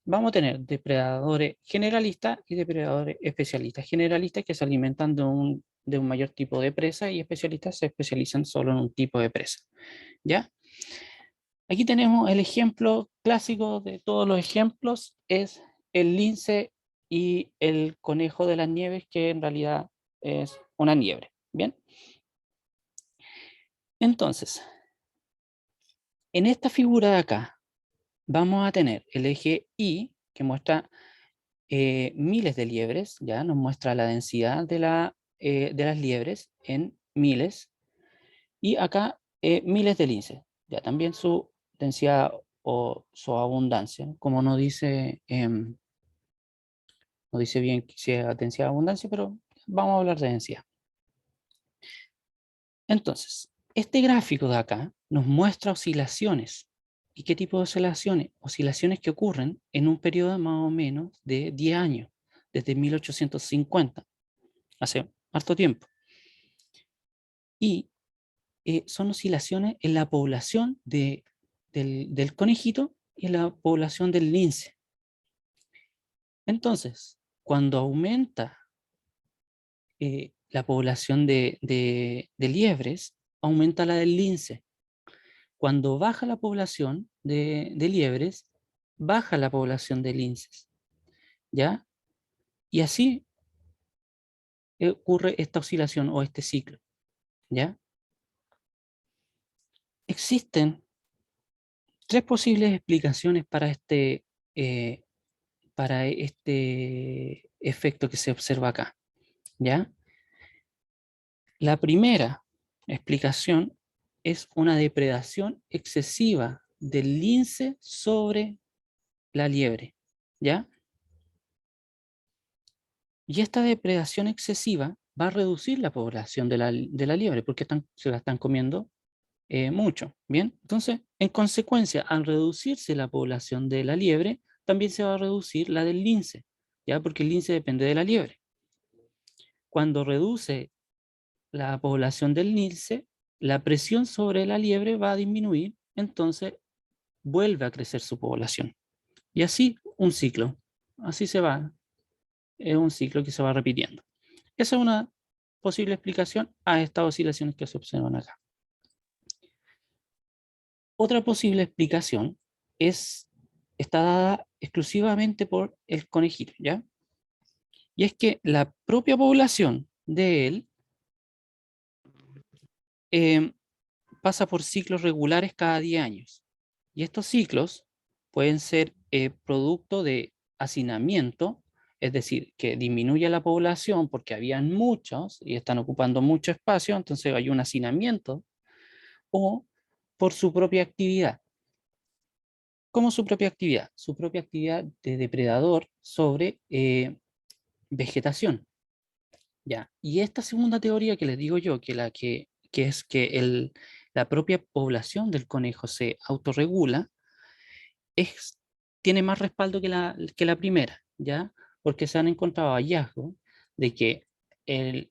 Vamos a tener depredadores generalistas y depredadores especialistas. Generalistas que se alimentan de un mayor tipo de presa y especialistas se especializan solo en un tipo de presa. ¿Ya? Aquí tenemos el ejemplo clásico de todos los ejemplos, es el lince y el conejo de las nieves, que en realidad es una liebre. Bien. Entonces, en esta figura de acá, vamos a tener el eje Y, que muestra miles de liebres, ya nos muestra la densidad de las liebres en miles, y acá miles de linces, ya también su densidad o su abundancia, como no dice no dice bien si es densidad o abundancia, pero vamos a hablar de densidad. Entonces, este gráfico de acá nos muestra oscilaciones. ¿Y qué tipo de oscilaciones? Oscilaciones que ocurren en un periodo más o menos de 10 años, desde 1850, hace harto tiempo. Y son oscilaciones en la población del conejito y en la población del lince. Entonces, cuando aumenta la población de liebres, aumenta la del lince. Cuando baja la población de liebres, baja la población de linces. ¿Ya? Y así ocurre esta oscilación o este ciclo. ¿Ya? Existen tres posibles explicaciones eh, para este efecto que se observa acá. ¿Ya? La primera explicación es una depredación excesiva del lince sobre la liebre, ¿ya? Y esta depredación excesiva va a reducir la población de la liebre porque se la están comiendo mucho, ¿bien? Entonces, en consecuencia, al reducirse la población de la liebre, también se va a reducir la del lince, ¿ya? Porque el lince depende de la liebre. Cuando reduce la población del lince, la presión sobre la liebre va a disminuir, entonces vuelve a crecer su población. Y así un ciclo, así se va, es un ciclo que se va repitiendo. Esa es una posible explicación a estas oscilaciones que se observan acá. Otra posible explicación está dada exclusivamente por el conejito, ¿ya? Y es que la propia población de él pasa por ciclos regulares cada 10 años. Y estos ciclos pueden ser producto de hacinamiento, es decir, que disminuye la población porque habían muchos y están ocupando mucho espacio, entonces hay un hacinamiento, o por su propia actividad. ¿Cómo su propia actividad? Su propia actividad de depredador sobre vegetación. ¿Ya? Y esta segunda teoría que les digo yo, que es que la propia población del conejo se autorregula, tiene más respaldo que la primera, ¿ya? Porque se han encontrado hallazgos de que el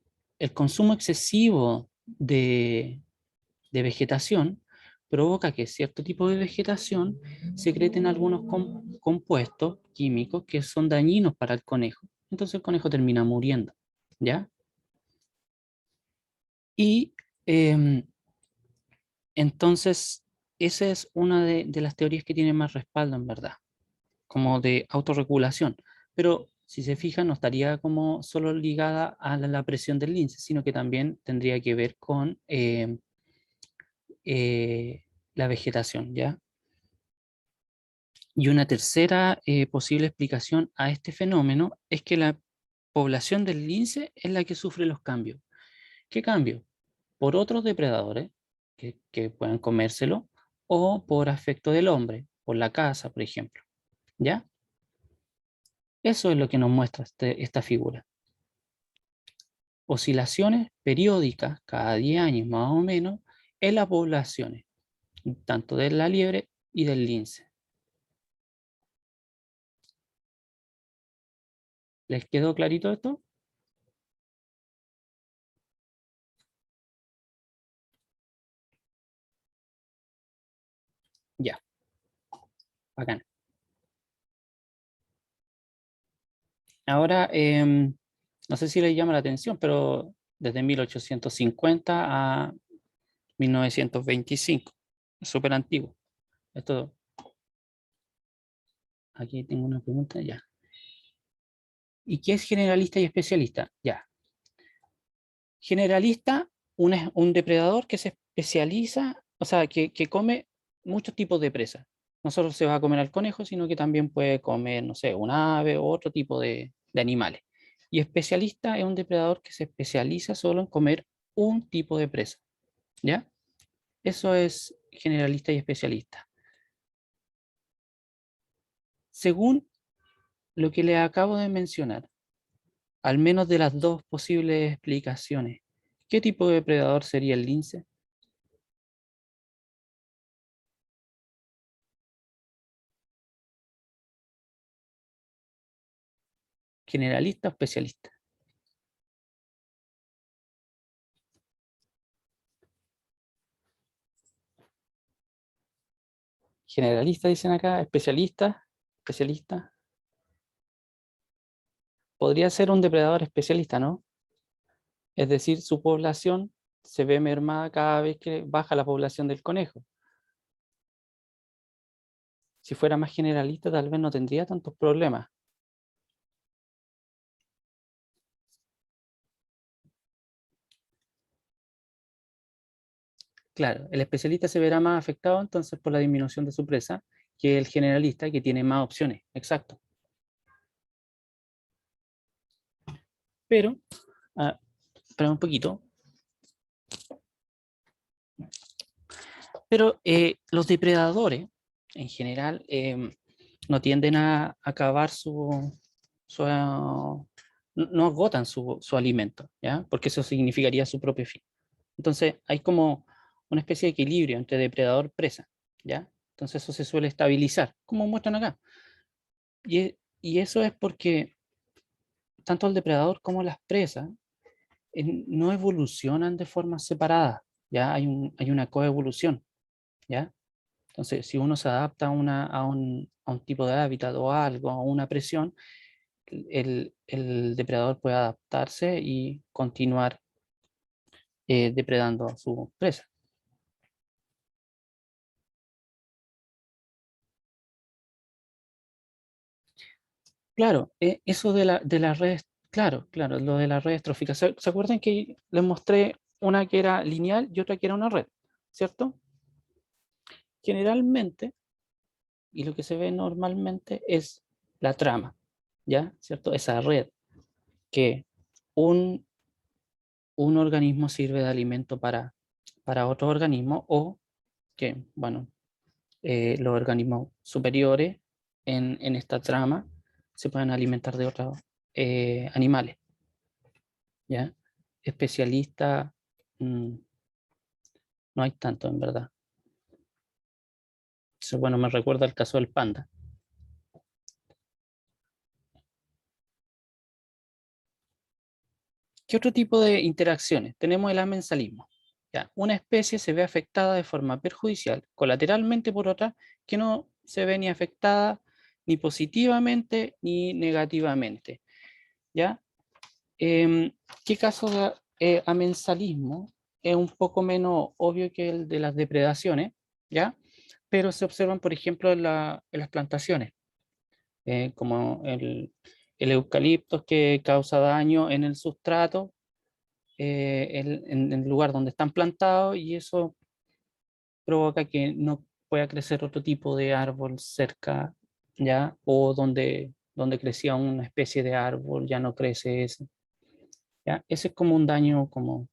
consumo excesivo de vegetación provoca que cierto tipo de vegetación secreten algunos compuestos químicos que son dañinos para el conejo. Entonces el conejo termina muriendo, ¿ya? Y entonces esa es una de las teorías que tiene más respaldo en verdad, como de autorregulación. Pero si se fijan, no estaría como solo ligada a la presión del lince, sino que también tendría que ver con la vegetación, ¿ya? Y una tercera posible explicación a este fenómeno es que la población del lince es la que sufre los cambios. ¿Qué cambio? Por otros depredadores que puedan comérselo o por afecto del hombre, por la caza, por ejemplo. ¿Ya? Eso es lo que nos muestra esta figura. Oscilaciones periódicas, cada 10 años más o menos, en las poblaciones, tanto de la liebre y del lince. ¿Les quedó clarito esto? Ya, bacán. Ahora, no sé si les llama la atención, pero desde 1850 a 1925, es súper antiguo. Esto, aquí tengo una pregunta, ya. ¿Y qué es generalista y especialista? Ya. Generalista, un depredador que se especializa, o sea, que come muchos tipos de presas. No solo se va a comer al conejo, sino que también puede comer, no sé, un ave o otro tipo de animales. Y especialista es un depredador que se especializa solo en comer un tipo de presa. ¿Ya? Eso es generalista y especialista. Según lo que le acabo de mencionar, al menos de las dos posibles explicaciones, ¿qué tipo de depredador sería el lince? ¿Generalista o especialista? Generalista dicen acá, especialista, especialista. Podría ser un depredador especialista, ¿no? Es decir, su población se ve mermada cada vez que baja la población del conejo. Si fuera más generalista, tal vez no tendría tantos problemas. Claro, el especialista se verá más afectado entonces por la disminución de su presa que el generalista, que tiene más opciones. Exacto. Pero, espera un poquito. Pero los depredadores, en general, no tienden a acabar no agotan su alimento, ¿ya? Porque eso significaría su propio fin. Entonces, hay como una especie de equilibrio entre depredador-presa, ¿ya? Entonces, eso se suele estabilizar, como muestran acá. Y eso es porque tanto el depredador como las presas no evolucionan de forma separada, ¿ya? Hay una coevolución, ¿ya? Entonces, si uno se adapta a un tipo de hábitat o algo, a una presión, el depredador puede adaptarse y continuar depredando a su presa. Claro, eso de la red, claro, claro, lo de la red estrófica. ¿Se acuerdan que les mostré una que era lineal y otra que era una red? ¿Cierto? Generalmente, y lo que se ve normalmente es la trama, ¿ya? ¿Cierto? Esa red que un organismo sirve de alimento para otro organismo, o que, bueno, los organismos superiores en esta trama se pueden alimentar de otros animales, ¿ya? Especialistas, no hay tanto en verdad. Eso, bueno, me recuerda el caso del panda. ¿Qué otro tipo de interacciones? Tenemos el amensalismo. ¿Ya? Una especie se ve afectada de forma perjudicial colateralmente por otra que no se ve ni afectada ni positivamente ni negativamente. ¿Ya? ¿Qué caso de amensalismo es un poco menos obvio que el de las depredaciones? ¿Ya? Pero se observan, por ejemplo, en las plantaciones, como el eucalipto que causa daño en el sustrato, en el lugar donde están plantados, y eso provoca que no pueda crecer otro tipo de árbol cerca, ¿ya? O donde crecía una especie de árbol, ya no crece ese, ¿ya? Ese es como un daño como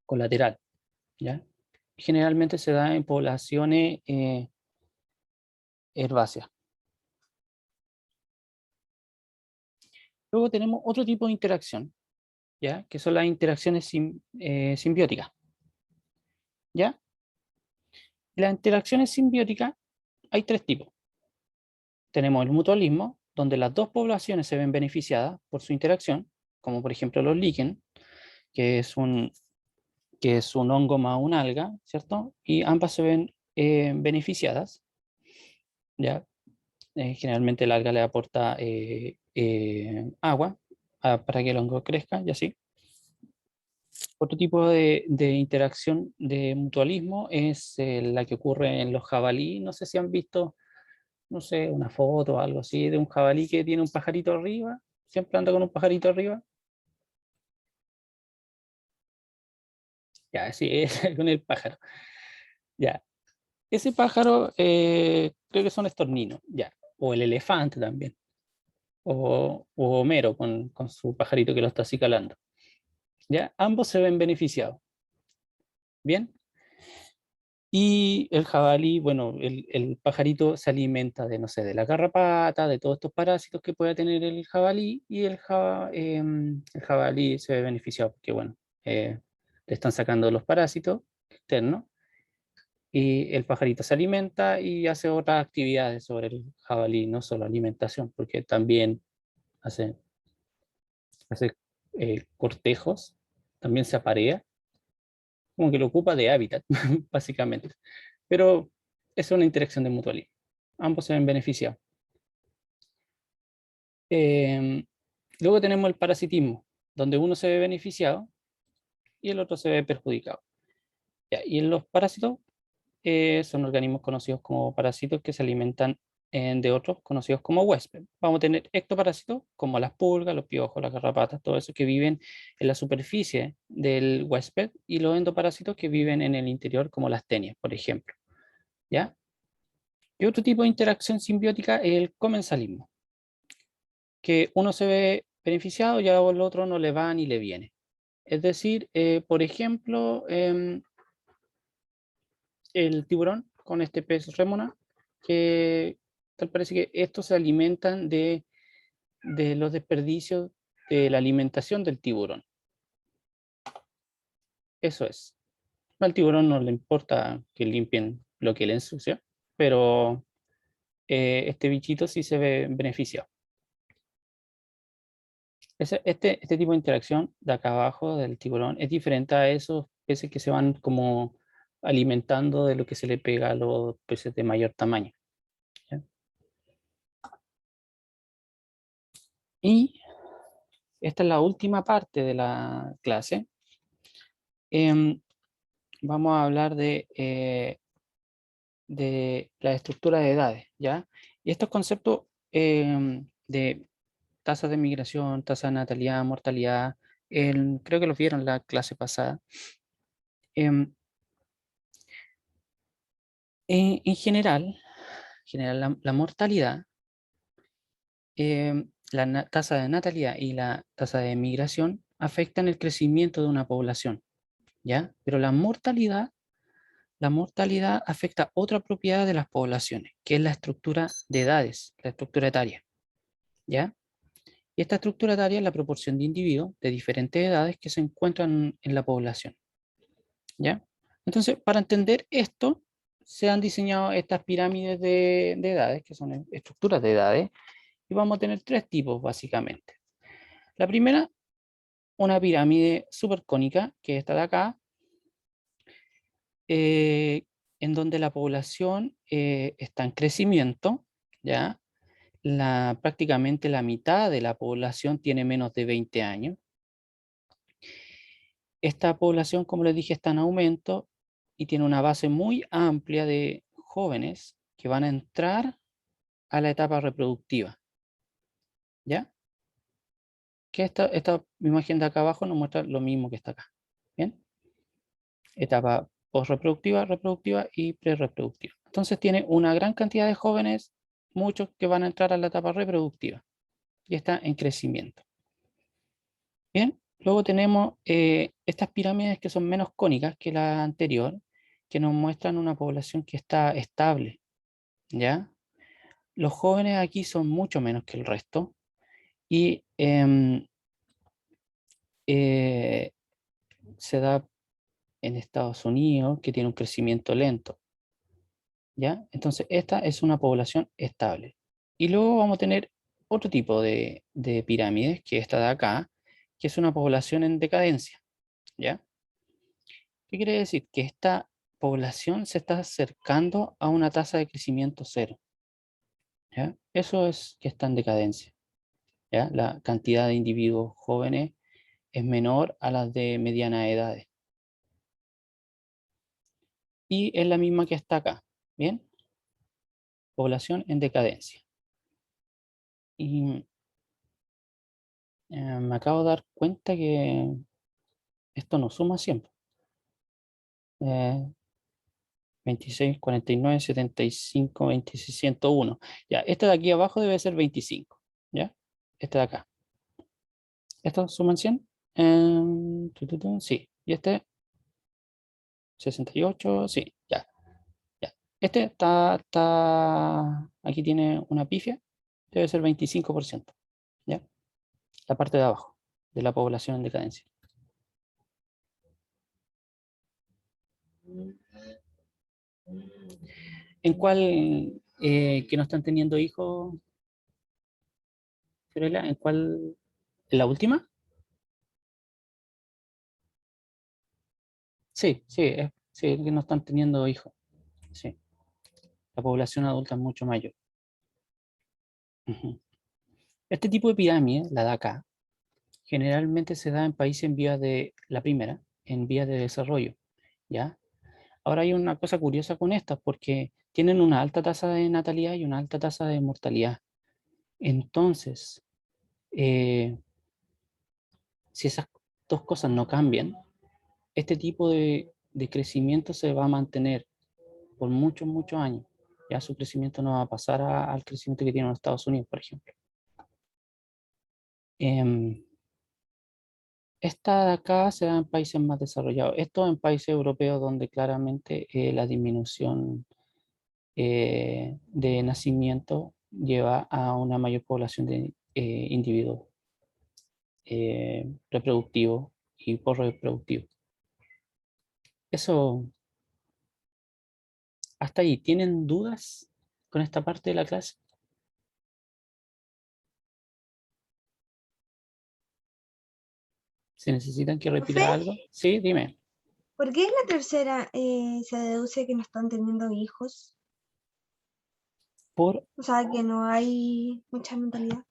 colateral, ¿ya? Generalmente se da en poblaciones herbáceas. Luego tenemos otro tipo de interacción, ¿ya? Que son las interacciones simbióticas, ¿ya? Las interacciones simbióticas hay tres tipos. Tenemos el mutualismo, donde las dos poblaciones se ven beneficiadas por su interacción, como por ejemplo los líquenes, que es un hongo más una alga, ¿cierto? Y ambas se ven beneficiadas, ¿ya? Generalmente el alga le aporta agua para que el hongo crezca y así. Otro tipo de interacción de mutualismo es la que ocurre en los jabalí. No sé si han visto, no sé, una foto o algo así de un jabalí que tiene un pajarito arriba, siempre anda con un pajarito arriba. Ya, sí, es con el pájaro. Ya, ese pájaro creo que son estorninos, ya, o el elefante también, o Homero con su pajarito que lo está acicalando. Ya, ambos se ven beneficiados. Bien. Y el jabalí, bueno, el pajarito se alimenta de, no sé, de la garrapata, de todos estos parásitos que pueda tener el jabalí, y el jabalí se ve beneficiado porque, bueno, le están sacando los parásitos externos, y el pajarito se alimenta y hace otras actividades sobre el jabalí, no solo alimentación, porque también hace, hace cortejos, también se aparea, como que lo ocupa de hábitat, básicamente. Pero es una interacción de mutualismo. Ambos se ven beneficiados. Luego tenemos el parasitismo, donde uno se ve beneficiado y el otro se ve perjudicado. Ya, y en los parásitos son organismos conocidos como parásitos que se alimentan de otros conocidos como huéspedes. Vamos a tener ectoparásitos como las pulgas, los piojos, las garrapatas, todo eso que viven en la superficie del huésped, y los endoparásitos que viven en el interior como las tenias, por ejemplo. ¿Ya? Y otro tipo de interacción simbiótica es el comensalismo, que uno se ve beneficiado y al otro no le va ni le viene. Es decir, por ejemplo, el tiburón con este pez rémora, que tal parece que estos se alimentan de los desperdicios de la alimentación del tiburón. Eso es. Al tiburón no le importa que limpien lo que le ensucia, pero este bichito sí se ve beneficiado. Este tipo de interacción de acá abajo del tiburón es diferente a esos peces que se van como alimentando de lo que se le pega a los peces de mayor tamaño, ¿ya? Y esta es la última parte de la clase. Vamos a hablar de la estructura de edades, ¿ya? Y estos conceptos de tasas de migración, tasa de natalidad, mortalidad, creo que los vieron la clase pasada. En general, general, la mortalidad, tasa de natalidad y la tasa de migración afectan el crecimiento de una población, ¿ya? Pero la mortalidad afecta otra propiedad de las poblaciones, que es la estructura de edades, la estructura etaria, ¿ya? Y esta estructura etaria es la proporción de individuos de diferentes edades que se encuentran en la población, ¿ya? Entonces, para entender esto, se han diseñado estas pirámides de edades, que son estructuras de edades, y vamos a tener tres tipos, básicamente. La primera, una pirámide supercónica, que es esta de acá, en donde la población está en crecimiento, ¿ya? Prácticamente la mitad de la población tiene menos de 20 años. Esta población, como les dije, está en aumento y tiene una base muy amplia de jóvenes que van a entrar a la etapa reproductiva, ¿ya? Que esta imagen de acá abajo nos muestra lo mismo que está acá, ¿bien? Etapa postreproductiva, reproductiva y prerreproductiva. Entonces tiene una gran cantidad de jóvenes, muchos que van a entrar a la etapa reproductiva y está en crecimiento. Bien, luego tenemos estas pirámides que son menos cónicas que la anterior, que nos muestran una población que está estable, ¿ya? Los jóvenes aquí son mucho menos que el resto y se da en Estados Unidos, que tiene un crecimiento lento, ¿ya? Entonces esta es una población estable. Y luego vamos a tener otro tipo de pirámides, que esta de acá, que es una población en decadencia, ¿ya? ¿Qué quiere decir? Que esta población se está acercando a una tasa de crecimiento cero, ¿ya? Eso es que está en decadencia, ¿ya? La cantidad de individuos jóvenes es menor a las de mediana edad. Y es la misma que está acá, ¿bien? Población en decadencia. Y me acabo de dar cuenta que esto no suma siempre. 26, 49, 75, 26, 101. Ya, este de aquí abajo debe ser 25, ¿ya? Este de acá. ¿Estos suman 100? Sí. ¿Y este? 68, sí, ya. Ya. Este aquí tiene una pifia, debe ser 25%, ¿ya? La parte de abajo, de la población en decadencia. ¿En cuál que no están teniendo hijos, Fiorella? ¿En cuál? ¿En la última? Sí, sí, sí, que no están teniendo hijos. Sí. La población adulta es mucho mayor. Ujú. Este tipo de pirámide, la de acá, generalmente se da en países en vías de, la primera, en vías de desarrollo, ¿ya? Ahora hay una cosa curiosa con estas, porque tienen una alta tasa de natalidad y una alta tasa de mortalidad. Entonces, si esas dos cosas no cambian, este tipo de crecimiento se va a mantener por muchos, muchos años. Ya su crecimiento no va a pasar al crecimiento que tienen los Estados Unidos, por ejemplo. Esta de acá se da en países más desarrollados. Esto en países europeos donde claramente la disminución de nacimiento lleva a una mayor población de individuos reproductivos y posreproductivos. Eso, hasta ahí. ¿Tienen dudas con esta parte de la clase? Si necesitan que Profe, repita algo. Sí, dime. ¿por qué en la tercera se deduce que no están teniendo hijos? Por, O sea, que no hay mucha mentalidad.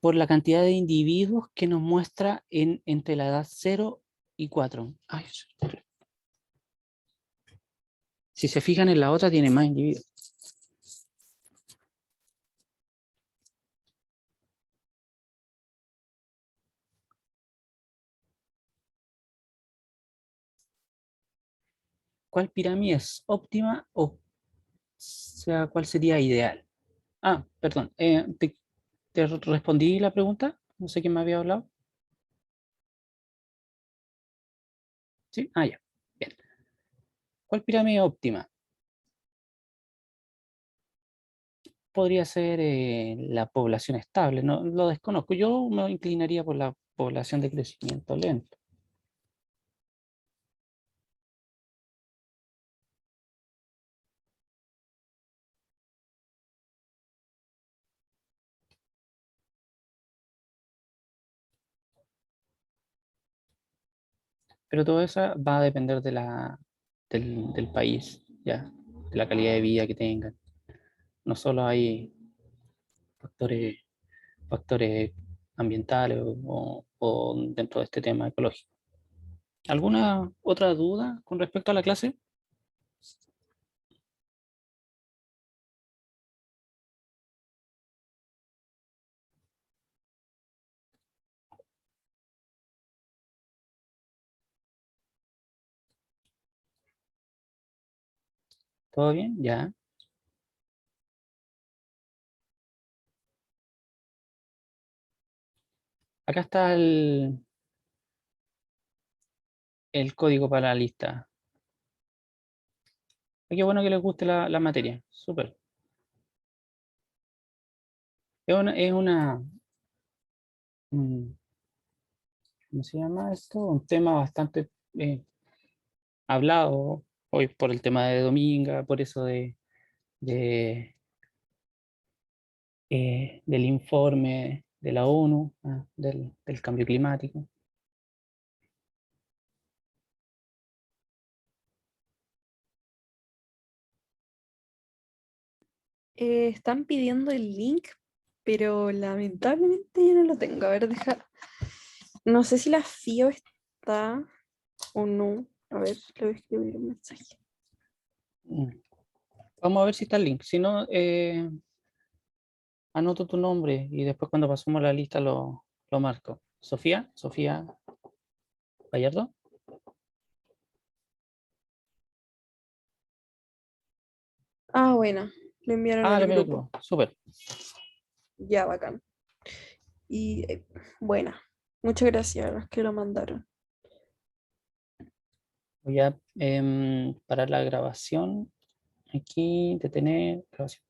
por la cantidad de individuos que nos muestra entre la edad 0 y 4. Ay, si se fijan en la otra, tiene más individuos. ¿Cuál pirámide es óptima o cuál sería ideal. Ah, perdón. ¿Te respondí la pregunta? No sé quién me había hablado. ¿Sí? Ah, ya. Bien. ¿Cuál pirámide óptima? Podría ser la población estable. No lo desconozco. Yo me inclinaría por la población de crecimiento lento. Pero todo eso va a depender del país, ¿ya? De la calidad de vida que tengan. No solo hay factores, factores ambientales o dentro de este tema ecológico. ¿Alguna otra duda con respecto a la clase? ¿Todo bien? Ya. Acá está el código para la lista. Qué bueno que les guste la materia. Súper. Mm, ¿cómo se llama esto? Un tema bastante hablado hoy por el tema de Dominga, por eso de, del informe de la ONU, del cambio climático. Están pidiendo el link, pero lamentablemente yo no lo tengo. A ver, deja. No sé si la FIO está o no. A ver, le voy a escribir un mensaje. Mm. Vamos a ver si está el link. Si no, anoto tu nombre y después cuando pasemos la lista lo marco. Sofía Gallardo. Ah, bueno, lo enviaron Ah, al le miro grupo. tú. Súper. Ya, bacán. Y buena. Muchas gracias a los que lo mandaron. Voy a parar la grabación. Aquí, detener, grabación.